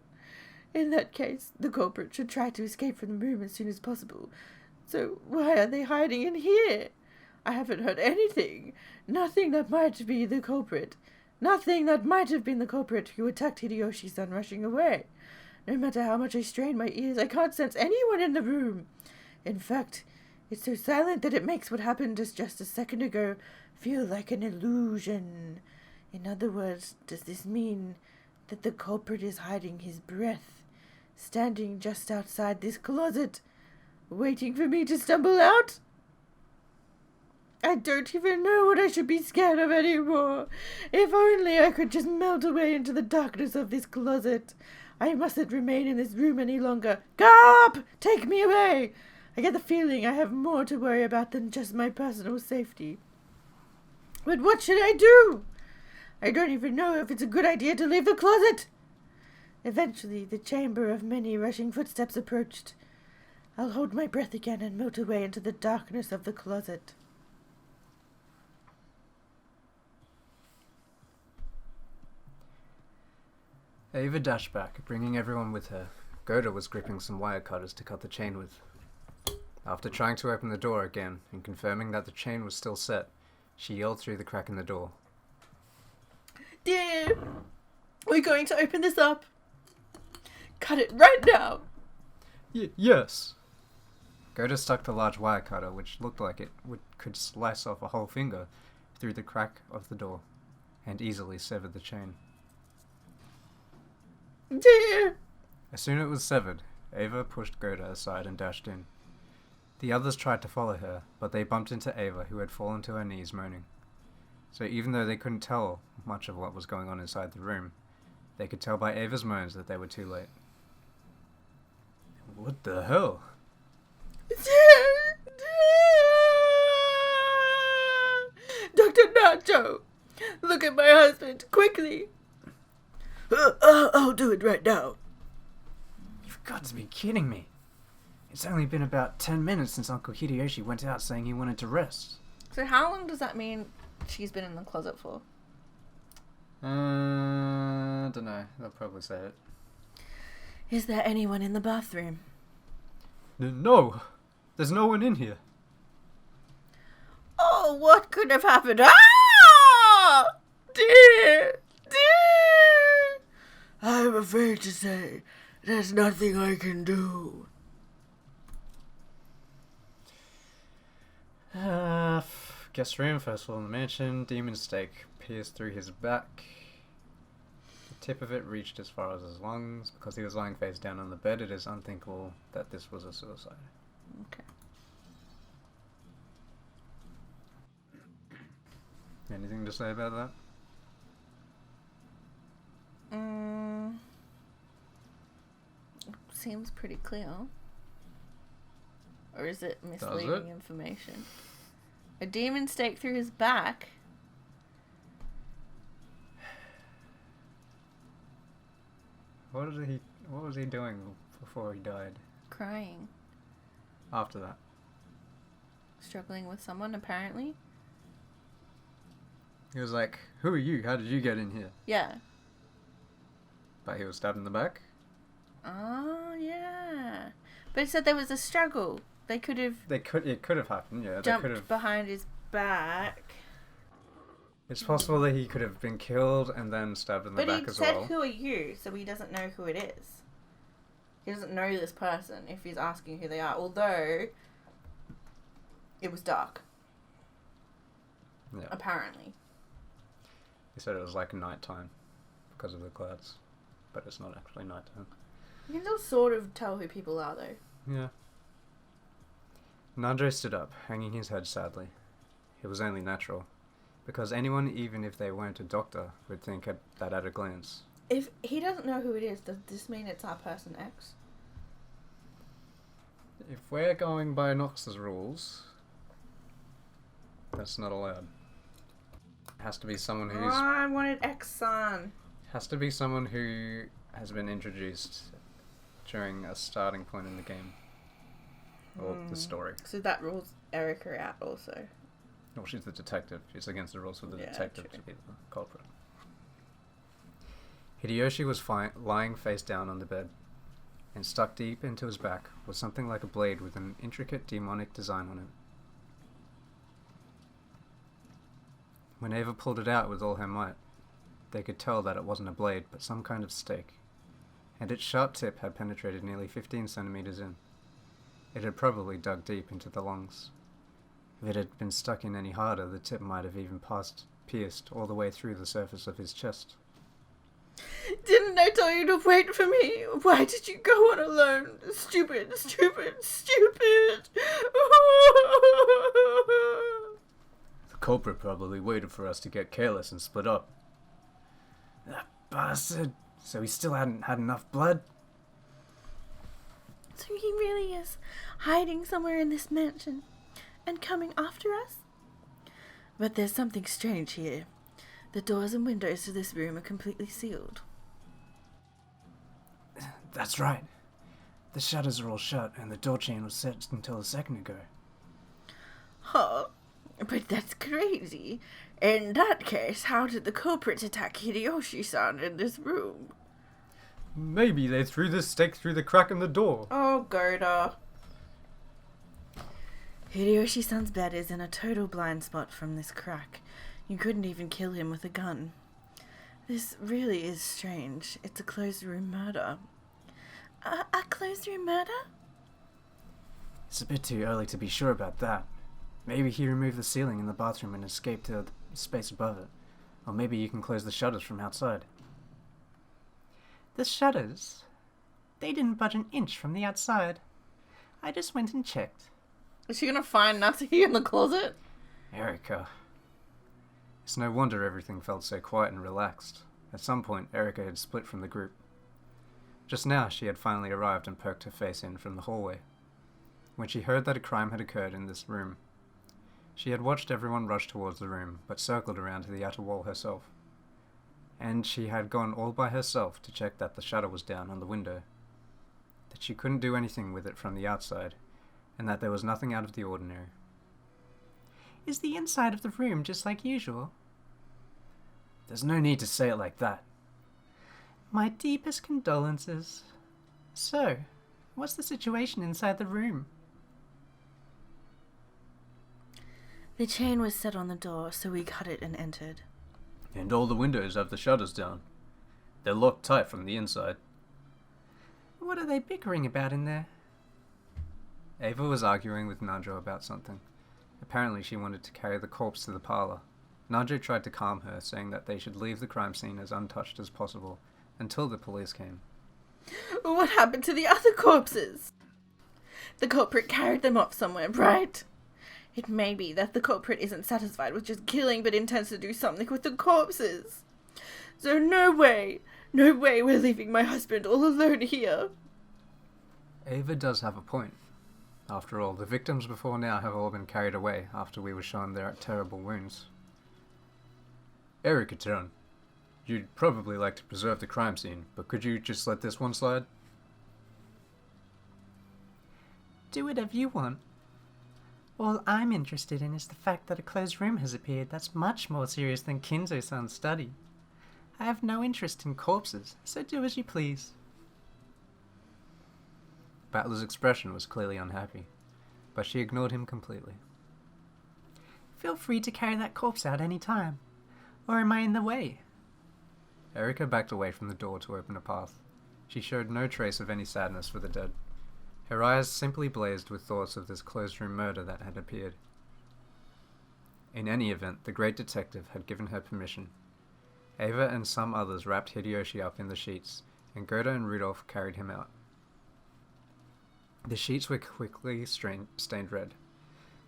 In that case, the culprit should try to escape from the room as soon as possible. So why are they hiding in here? I haven't heard anything. Nothing that might be the culprit. Nothing that might have been the culprit who attacked Hideyoshi-san rushing away. No matter how much I strain my ears, I can't sense anyone in the room. In fact, it's so silent that it makes what happened just a second ago feel like an illusion. In other words, does this mean that the culprit is hiding his breath, standing just outside this closet, waiting for me to stumble out? I don't even know what I should be scared of anymore. If only I could just melt away into the darkness of this closet. I mustn't remain in this room any longer. Garp! Take me away! I get the feeling I have more to worry about than just my personal safety. But what should I do? I don't even know if it's a good idea to leave the closet. Eventually, the chamber of many rushing footsteps approached. I'll hold my breath again and melt away into the darkness of the closet. Ava dashed back, bringing everyone with her. Goda was gripping some wire cutters to cut the chain with. After trying to open the door again and confirming that the chain was still set, she yelled through the crack in the door. Dear, we're going to open this up. Cut it right now. Yes. Goda stuck the large wire cutter, which looked like it could slice off a whole finger, through the crack of the door, and easily severed the chain. Dear. As soon as it was severed, Ava pushed Goda aside and dashed in. The others tried to follow her, but they bumped into Ava, who had fallen to her knees moaning. So even though they couldn't tell much of what was going on inside the room, they could tell by Ava's moans that they were too late. What the hell? Dr. Nacho, look at my husband, quickly. I'll do it right now. You've got to be kidding me. It's only been about 10 minutes since Uncle Hideyoshi went out saying he wanted to rest. So how long does that mean she's been in the closet for? I don't know. They'll probably say it. Is there anyone in the bathroom? No! There's no one in here. Oh, what could have happened? Ah! Dear! I'm afraid to say there's nothing I can do. Guest room, first floor in the mansion. Demon stake pierced through his back. The tip of it reached as far as his lungs. Because he was lying face down on the bed, it is unthinkable that this was a suicide. Okay. Anything to say about that? Seems pretty clear. Or is it misleading information? A demon stake through his back? What was he doing before he died? Crying. After that? Struggling with someone, apparently? He was like, "Who are you? How did you get in here?" Yeah. But he was stabbed in the back? Oh, yeah. But it said there was a struggle. They could have It could have happened, yeah. jumped behind his back. It's possible that he could have been killed and then stabbed in the But back he as said, well. who are you? So he doesn't know who it is. He doesn't know this person if he's asking who they are. Although, it was dark. Yeah. Apparently. He said it was like nighttime because of the clouds. But it's not actually nighttime. You can still sort of tell who people are, though. Yeah. Nandre stood up, hanging his head sadly. It was only natural. Because anyone, even if they weren't a doctor, would think that at a glance. If he doesn't know who it is, does this mean it's our person X? If we're going by Nox's rules, that's not allowed. It has to be someone Oh, who's... I wanted X-San. Has to be someone who has been introduced during a starting point in the game. Or the story. So that rules Erica out also. Well, she's the detective. It's against the rules for the detective true. to be the culprit. Hideyoshi was lying face down on the bed, and stuck deep into his back was something like a blade with an intricate demonic design on it. When Ava pulled it out with all her might, they could tell that it wasn't a blade, but some kind of stake, and its sharp tip had penetrated nearly 15 centimeters in. It had probably dug deep into the lungs. If it had been stuck in any harder, the tip might have even pierced all the way through the surface of his chest. Didn't I tell you to wait for me? Why did you go on alone? Stupid. The culprit probably waited for us to get careless and split up. That bastard! So he still hadn't had enough blood? So he really is hiding somewhere in this mansion and coming after us? But there's something strange here. The doors and windows to this room are completely sealed. That's right. The shutters are all shut and the door chain was set until a second ago. Huh? But that's crazy. In that case, how did the culprits attack Hideyoshi-san in this room? Maybe they threw the stake through the crack in the door. Oh, Gerda. Hideyoshi-san's bed is in a total blind spot from this crack. You couldn't even kill him with a gun. This really is strange. It's a closed room murder. A closed room murder? It's a bit too early to be sure about that. Maybe he removed the ceiling in the bathroom and escaped to the space above it. Or maybe you can close the shutters from outside. The shutters? They didn't budge an inch from the outside. I just went and checked. Is she gonna find Natsuki in the closet? Erica. It's no wonder everything felt so quiet and relaxed. At some point, Erica had split from the group. Just now she had finally arrived and poked her face in from the hallway. When she heard that a crime had occurred in this room, she had watched everyone rush towards the room, but circled around to the outer wall herself. And she had gone all by herself to check that the shutter was down on the window, that she couldn't do anything with it from the outside, and that there was nothing out of the ordinary. Is the inside of the room just like usual? There's no need to say it like that. My deepest condolences. So, what's the situation inside the room? The chain was set on the door, so we cut it and entered. And all the windows have the shutters down. They're locked tight from the inside. What are they bickering about in there? Ava was arguing with Najo about something. Apparently she wanted to carry the corpse to the parlour. Najo tried to calm her, saying that they should leave the crime scene as untouched as possible until the police came. What happened to the other corpses? The culprit carried them off somewhere, right? It may be that the culprit isn't satisfied with just killing, but intends to do something with the corpses. So no way we're leaving my husband all alone here. Ava does have a point. After all, the victims before now have all been carried away after we were shown their terrible wounds. Erika-chan, you'd probably like to preserve the crime scene, but could you just let this one slide? Do whatever you want. All I'm interested in is the fact that a closed room has appeared that's much more serious than Kinzo-san's study. I have no interest in corpses, so do as you please. Battler's expression was clearly unhappy, but she ignored him completely. Feel free to carry that corpse out any time. Or am I in the way? Erika backed away from the door to open a path. She showed no trace of any sadness for the dead. Her eyes simply blazed with thoughts of this closed-room murder that had appeared. In any event, the great detective had given her permission. Ava and some others wrapped Hideyoshi up in the sheets, and Gerda and Rudolph carried him out. The sheets were quickly stained red.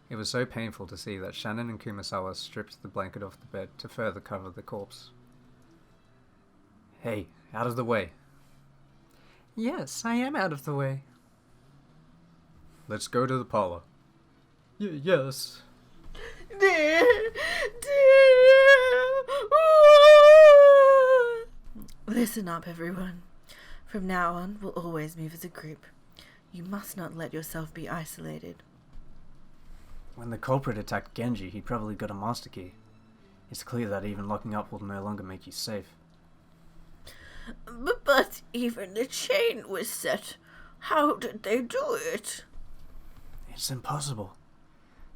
It was so painful to see that Shannon and Kumasawa stripped the blanket off the bed to further cover the corpse. Hey, out of the way. Yes, I am out of the way. Let's go to the parlour. Yes. Dear. Listen up, everyone. From now on, we'll always move as a group. You must not let yourself be isolated. When the culprit attacked Genji, he probably got a master key. It's clear that even locking up will no longer make you safe. But even the chain was set. How did they do it? It's impossible.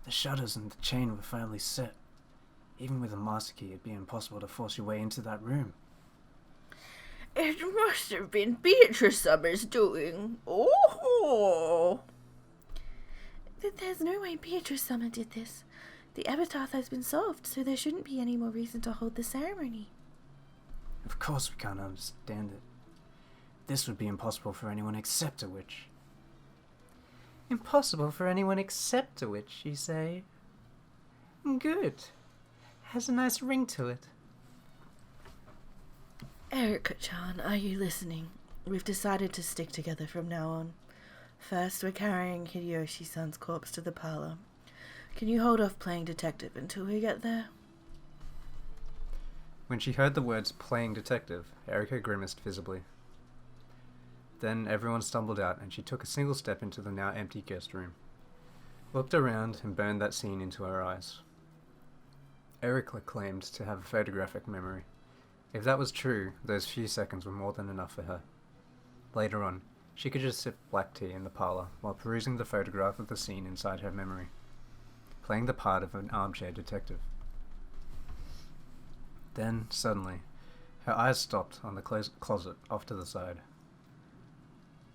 The shutters and the chain were firmly set. Even with a master key, it'd be impossible to force your way into that room. It must have been Beatrice Summers' doing. Oh! There's no way Beatrice Summer did this. The epitaph has been solved, so there shouldn't be any more reason to hold the ceremony. Of course we can't understand it. This would be impossible for anyone except a witch. Impossible for anyone except a witch, you say? Good. Has a nice ring to it. Erika-chan, are you listening? We've decided to stick together from now on. First, we're carrying Hideyoshi-san's corpse to the parlour. Can you hold off playing detective until we get there? When she heard the words playing detective, Erika grimaced visibly. Then everyone stumbled out and she took a single step into the now empty guest room, looked around and burned that scene into her eyes. Erika claimed to have a photographic memory. If that was true, those few seconds were more than enough for her. Later on, she could just sip black tea in the parlour while perusing the photograph of the scene inside her memory, playing the part of an armchair detective. Then, suddenly, her eyes stopped on the closet off to the side.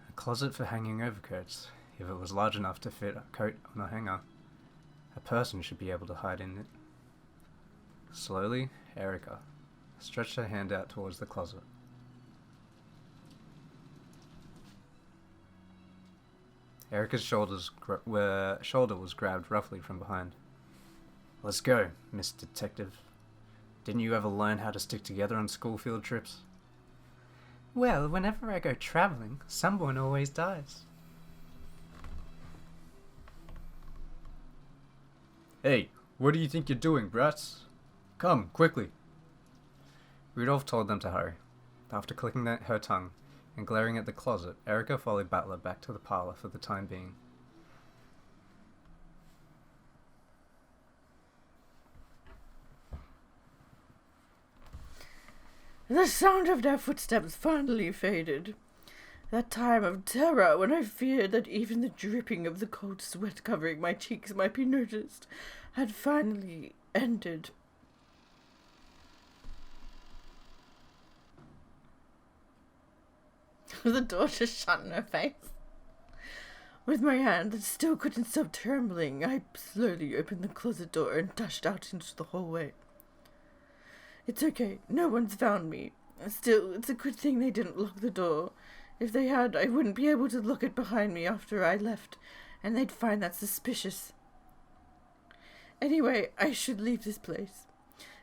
A closet for hanging overcoats. If it was large enough to fit a coat on a hanger, a person should be able to hide in it. Slowly, Erika stretched her hand out towards the closet. Erika's shoulder was grabbed roughly from behind. Let's go, Miss Detective. Didn't you ever learn how to stick together on school field trips? Well, whenever I go traveling, someone always dies. Hey, what do you think you're doing, brats? Come, quickly. Rudolph told them to hurry. After clicking her tongue and glaring at the closet, Erica followed Battler back to the parlor for the time being. The sound of their footsteps finally faded. That time of terror when I feared that even the dripping of the cold sweat covering my cheeks might be noticed had finally ended. The door just shut in her face. With my hand that still couldn't stop trembling, I slowly opened the closet door and dashed out into the hallway. It's okay, no one's found me. Still, it's a good thing they didn't lock the door. If they had, I wouldn't be able to lock it behind me after I left, and they'd find that suspicious. Anyway, I should leave this place.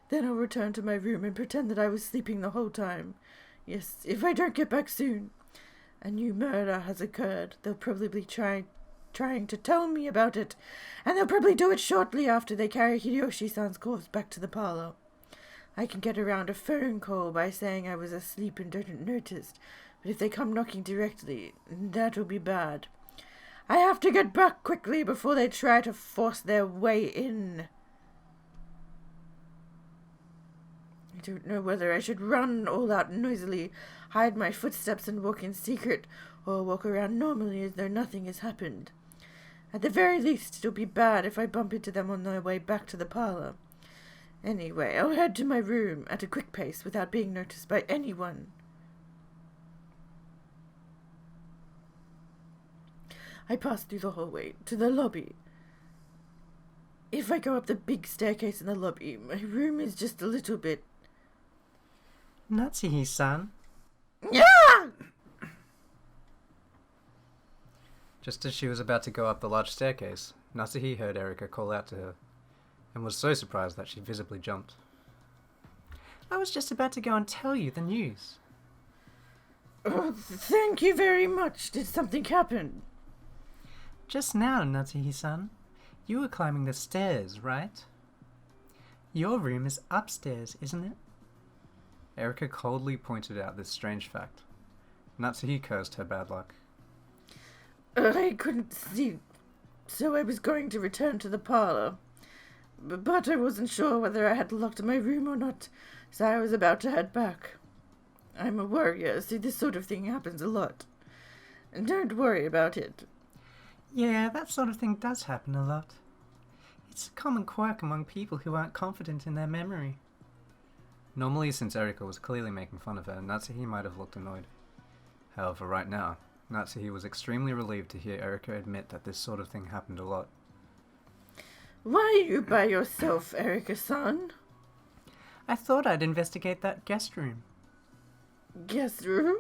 Then I'll return to my room and pretend that I was sleeping the whole time. Yes, if I don't get back soon. A new murder has occurred. They'll probably be trying to tell me about it, and they'll probably do it shortly after they carry Hideyoshi-san's corpse back to the parlor. I can get around a phone call by saying I was asleep and didn't notice, but if they come knocking directly, that'll be bad. I have to get back quickly before they try to force their way in. I don't know whether I should run all out noisily, hide my footsteps and walk in secret, or walk around normally as though nothing has happened. At the very least, it'll be bad if I bump into them on their way back to the parlor. Anyway, I'll head to my room at a quick pace without being noticed by anyone. I pass through the hallway to the lobby. If I go up the big staircase in the lobby, my room is just a little bit... Natsuhi-san. Yeah! Just as she was about to go up the large staircase, Natsuhi heard Erica call out to her, and was so surprised that she visibly jumped. I was just about to go and tell you the news. Oh, thank you very much. Did something happen? Just now, Natsuhi-san. You were climbing the stairs, right? Your room is upstairs, isn't it? Erica coldly pointed out this strange fact. Natsuhi cursed her bad luck. I couldn't see, so I was going to return to the parlor. But I wasn't sure whether I had locked my room or not, so I was about to head back. I'm a warrior, so this sort of thing happens a lot. Don't worry about it. Yeah, that sort of thing does happen a lot. It's a common quirk among people who aren't confident in their memory. Normally, since Erica was clearly making fun of her, Natsuhi might have looked annoyed. However, right now, Natsuhi was extremely relieved to hear Erica admit that this sort of thing happened a lot. Why are you by yourself, Erica-san? I thought I'd investigate that guest room. Guest room?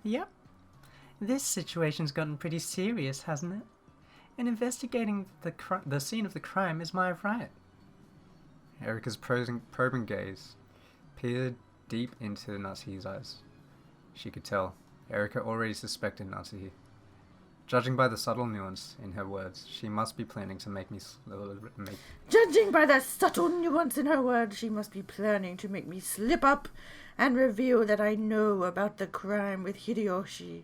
Yep. This situation's gotten pretty serious, hasn't it? And investigating the scene of the crime is my right. Erica's probing gaze peered deep into Natsuhi's eyes. She could tell. Erica already suspected Natsuhi. Judging by the subtle nuance in her words, she must be planning to make me... Judging by the subtle nuance in her words, she must be planning to make me slip up and reveal that I know about the crime with Hideyoshi,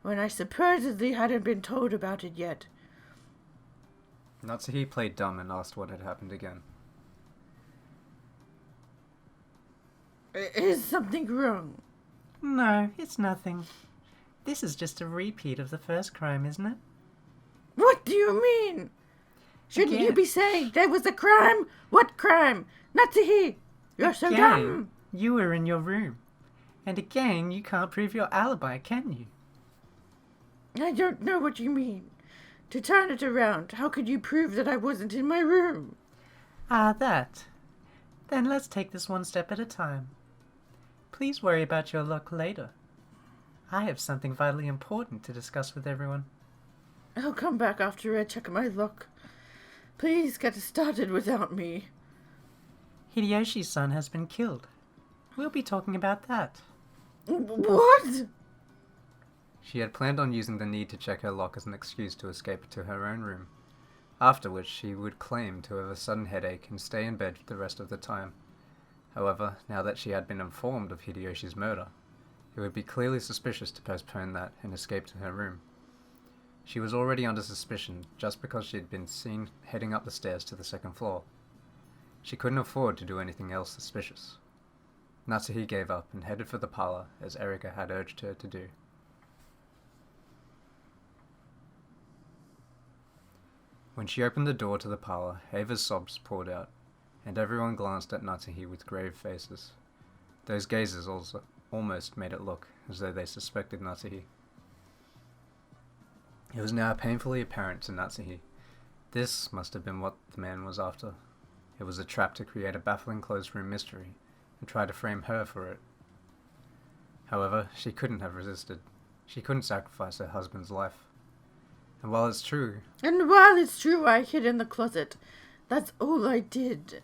when I supposedly hadn't been told about it yet. Natsuhi played dumb and asked what had happened again. Is something wrong? No, it's nothing. This is just a repeat of the first crime, isn't it? What do you mean? Shouldn't Again. you be saying there was a crime? What crime? Natsuhi! You're so dumb! You were in your room. And again, you can't prove your alibi, can you? I don't know what you mean. To turn it around, how could you prove that I wasn't in my room? Ah, that. Then let's take this one step at a time. Please worry about your luck later. I have something vitally important to discuss with everyone. I'll come back after I check my luck. Please get started without me. Hideyoshi's son has been killed. We'll be talking about that. What? She had planned on using the need to check her lock as an excuse to escape to her own room, after which she would claim to have a sudden headache and stay in bed for the rest of the time. However, now that she had been informed of Hideyoshi's murder, it would be clearly suspicious to postpone that and escape to her room. She was already under suspicion just because she had been seen heading up the stairs to the second floor. She couldn't afford to do anything else suspicious. Natsuhi gave up and headed for the parlor as Erika had urged her to do. When she opened the door to the parlor, Ava's sobs poured out, and everyone glanced at Natsuhi with grave faces. Those gazes also almost made it look as though they suspected Natsuhi. It was now painfully apparent to Natsuhi. This must have been what the man was after. It was a trap to create a baffling closed room mystery and try to frame her for it. However, she couldn't have resisted. She couldn't sacrifice her husband's life. And while it's true, I hid in the closet. That's all I did.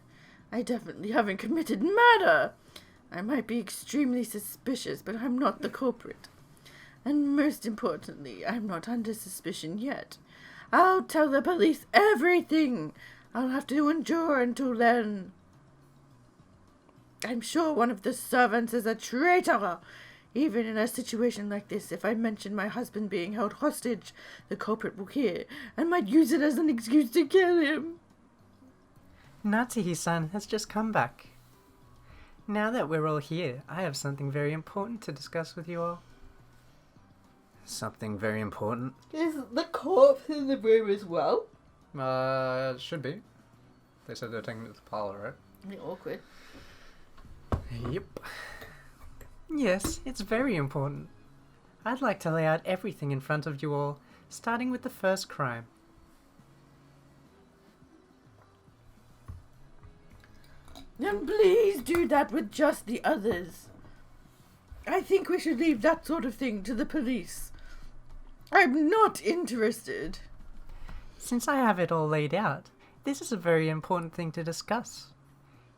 I definitely haven't committed murder. I might be extremely suspicious, but I'm not the culprit. And most importantly, I'm not under suspicion yet. I'll tell the police everything. I'll have to endure until then. I'm sure one of the servants is a traitor. Even in a situation like this, if I mention my husband being held hostage, the culprit will hear and might use it as an excuse to kill him. Natsuhi-san has just come back. Now that we're all here, I have something very important to discuss with you all. something very important. Is the corpse in the room as well? Should be. They said they're taking it to the parlor, right? Awkward. Yep. Yes, it's very important. I'd like to lay out everything in front of you all, starting with the first crime. And please do that with just the others. I think we should leave that sort of thing to the police. I'm not interested. Since I have it all laid out, this is a very important thing to discuss.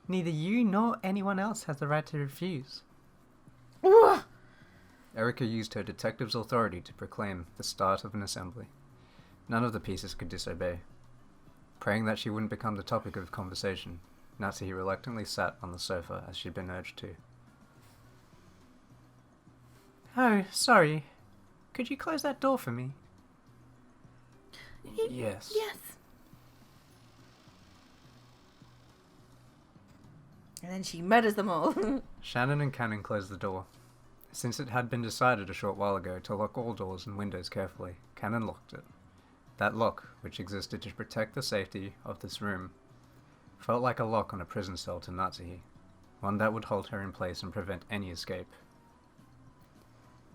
Neither you nor anyone else has the right to refuse. Ugh. Erika used her detective's authority to proclaim the start of an assembly. None of the pieces could disobey. Praying that she wouldn't become the topic of conversation, Natsuhi reluctantly sat on the sofa as she'd been urged to. Oh, sorry. Could you close that door for me? Yes. Yes. And then she murders them all. Shannon and Cannon closed the door. Since it had been decided a short while ago to lock all doors and windows carefully, Cannon locked it. That lock, which existed to protect the safety of this room, felt like a lock on a prison cell to Natsuhi, one that would hold her in place and prevent any escape.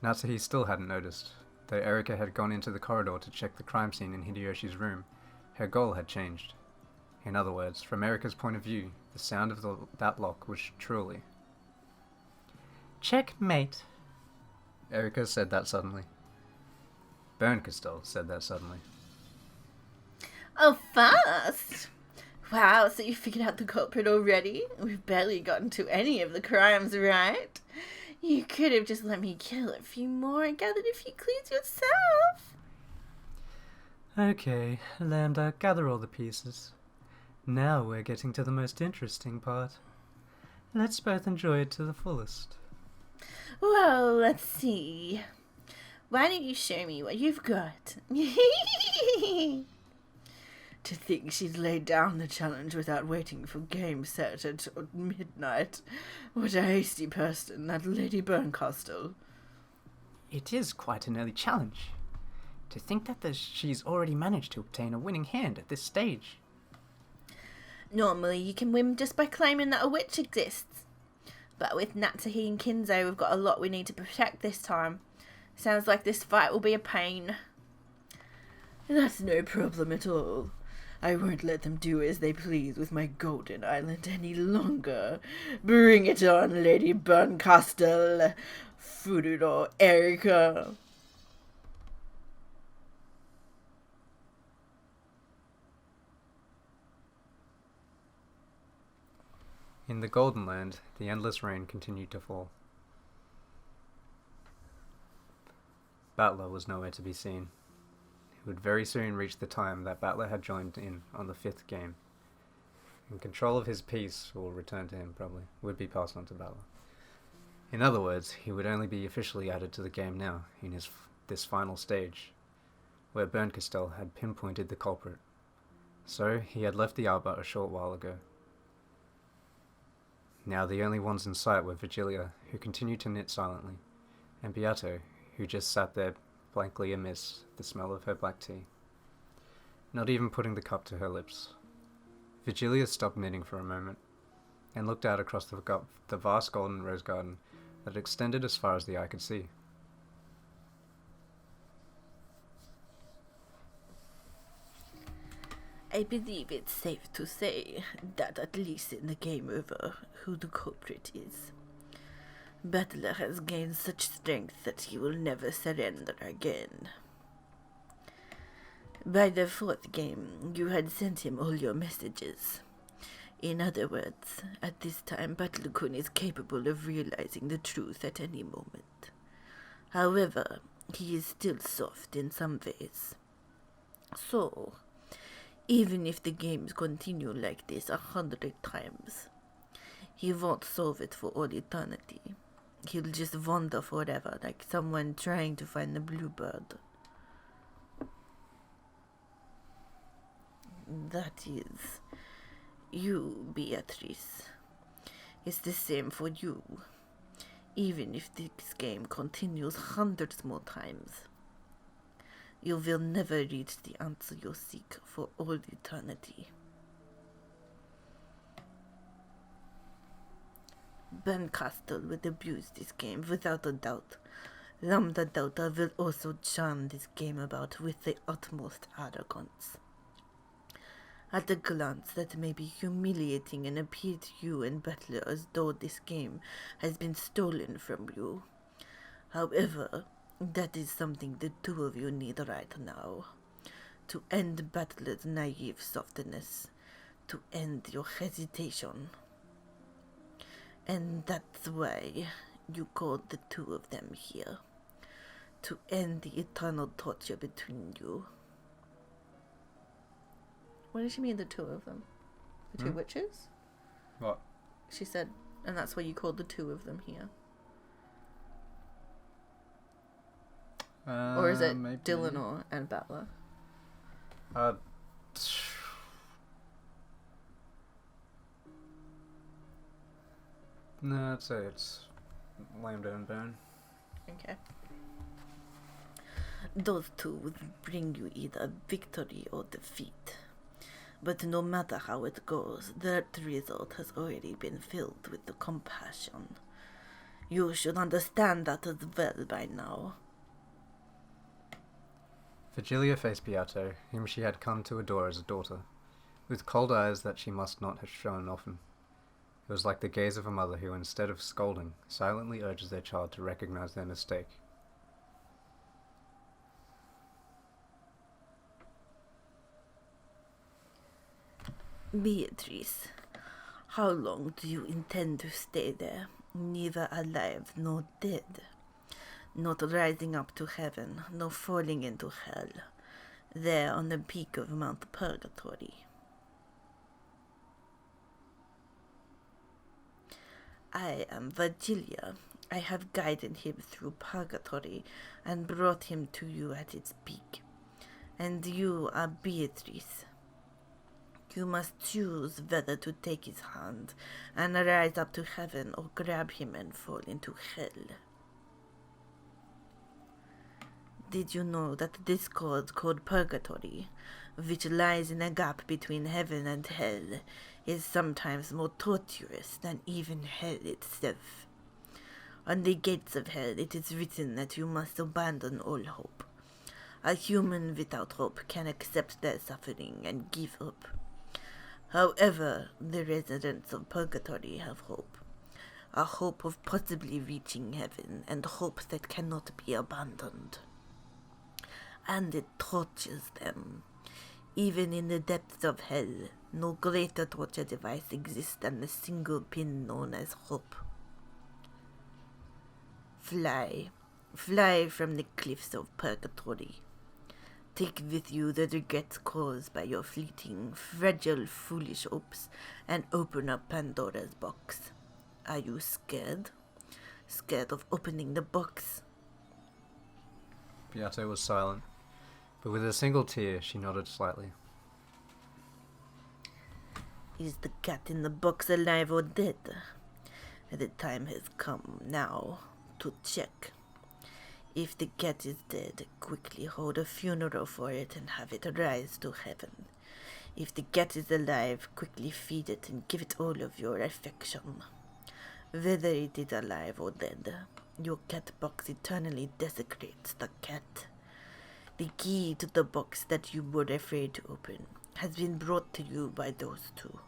Natsuhi still hadn't noticed. Though Erika had gone into the corridor to check the crime scene in Hideyoshi's room, her goal had changed. In other words, from Erika's point of view, the sound of that lock was truly. Checkmate. Erika said that suddenly. Bernkastel said that suddenly. Oh, fast! Wow, so you figured out the culprit already? We've barely gotten to any of the crimes, right? You could have just let me kill a few more and gathered a few clues yourself. Okay, Lambda, gather all the pieces. Now we're getting to the most interesting part. Let's both enjoy it to the fullest. Well, let's see. Why don't you show me what you've got? To think she'd laid down the challenge without waiting for game set at midnight. What a hasty person, that Lady Bernkastel. It is quite an early challenge. To think that she's already managed to obtain a winning hand at this stage. Normally you can win just by claiming that a witch exists. But with Natsuhi and Kinzo, we've got a lot we need to protect this time. Sounds like this fight will be a pain. That's no problem at all. I won't let them do as they please with my golden island any longer. Bring it on, Lady Bernkastel, Fururo Erika. In the Golden Land, the endless rain continued to fall. Battler was nowhere to be seen. It would very soon reach the time that Battler had joined in on the 5th game, and control of his piece will return to him probably, would be passed on to Battler. In other words, he would only be officially added to the game now, in this final stage, where Bernkastel had pinpointed the culprit. So, he had left the arbor a short while ago. Now the only ones in sight were Virgilia, who continued to knit silently, and Beato, who just sat there blankly amidst the smell of her black tea, not even putting the cup to her lips. Virgilia stopped knitting for a moment, and looked out across the vast golden rose garden that extended as far as the eye could see. I believe it's safe to say that at least in the game over, who the culprit is. Battler has gained such strength that he will never surrender again. By the 4th game, you had sent him all your messages. In other words, at this time, Battler-kun is capable of realizing the truth at any moment. However, he is still soft in some ways. So, even if the games continue like this 100 times, he won't solve it for all eternity. He'll just wander forever, like someone trying to find the bluebird. That is, you, Beatrice. It's the same for you. Even if this game continues hundreds more times, you will never reach the answer you seek for all eternity. Bernkastel will abuse this game without a doubt. Lambda Delta will also charm this game about with the utmost arrogance. At a glance, that may be humiliating and appear to you and Battler as though this game has been stolen from you. However, that is something the two of you need right now. To end Battler's naive softness. To end your hesitation. And that's why you called the two of them here. To end the eternal torture between you. What did she mean, the two of them? The two witches? What? She said, and that's why you called the two of them here. Or is it maybe. Dylanor and Battler? No, I'd say it's Lambda and Burn. Okay. Those two would bring you either victory or defeat. But no matter how it goes, that result has already been filled with the compassion. You should understand that as well by now. Virgilia faced Beato, whom she had come to adore as a daughter, with cold eyes that she must not have shown often. It was like the gaze of a mother who, instead of scolding, silently urges their child to recognize their mistake. Beatrice, how long do you intend to stay there, neither alive nor dead? Not rising up to heaven, nor falling into hell, there on the peak of Mount Purgatory. I am Virgilia. I have guided him through Purgatory and brought him to you at its peak. And you are Beatrice. You must choose whether to take his hand and rise up to heaven or grab him and fall into hell. Did you know that this court called Purgatory, which lies in a gap between heaven and hell, is sometimes more torturous than even hell itself? On the gates of hell it is written that you must abandon all hope. A human without hope can accept their suffering and give up. However, the residents of Purgatory have hope. A hope of possibly reaching heaven, and hope that cannot be abandoned. And it tortures them. Even in the depths of hell, no greater torture device exists than the single pin known as hope. Fly, Fly from the cliffs of purgatory. Take with you the regrets caused by your fleeting, fragile, foolish hopes, and open up Pandora's box. Are you scared? Scared of opening the box? Beato was silent, but with a single tear she nodded slightly. Is the cat in the box alive or dead? The time has come now to check. If the cat is dead, quickly hold a funeral for it and have it rise to heaven. If the cat is alive, quickly feed it and give it all of your affection. Whether it is alive or dead, your cat box eternally desecrates the cat. The key to the box that you were afraid to open has been brought to you by those two.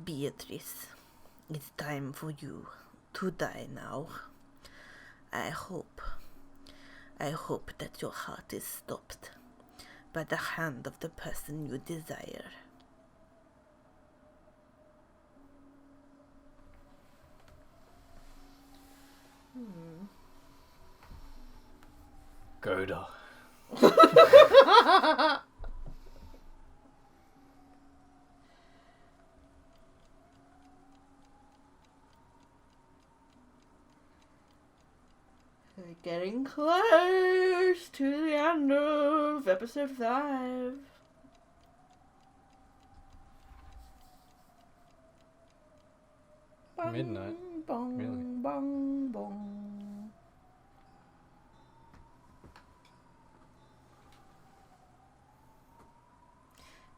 Beatrice, it's time for you to die now. I hope that your heart is stopped by the hand of the person you desire. Goda. We're getting close to the end of episode 5. Bong, Midnight? bong, Really? bong, bong.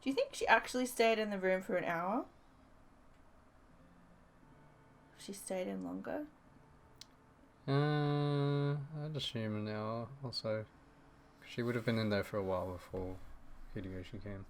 Do you think she actually stayed in the room for an hour? She stayed in longer? I'd assume an hour or so. She would have been in there for a while before Hideyoshi came.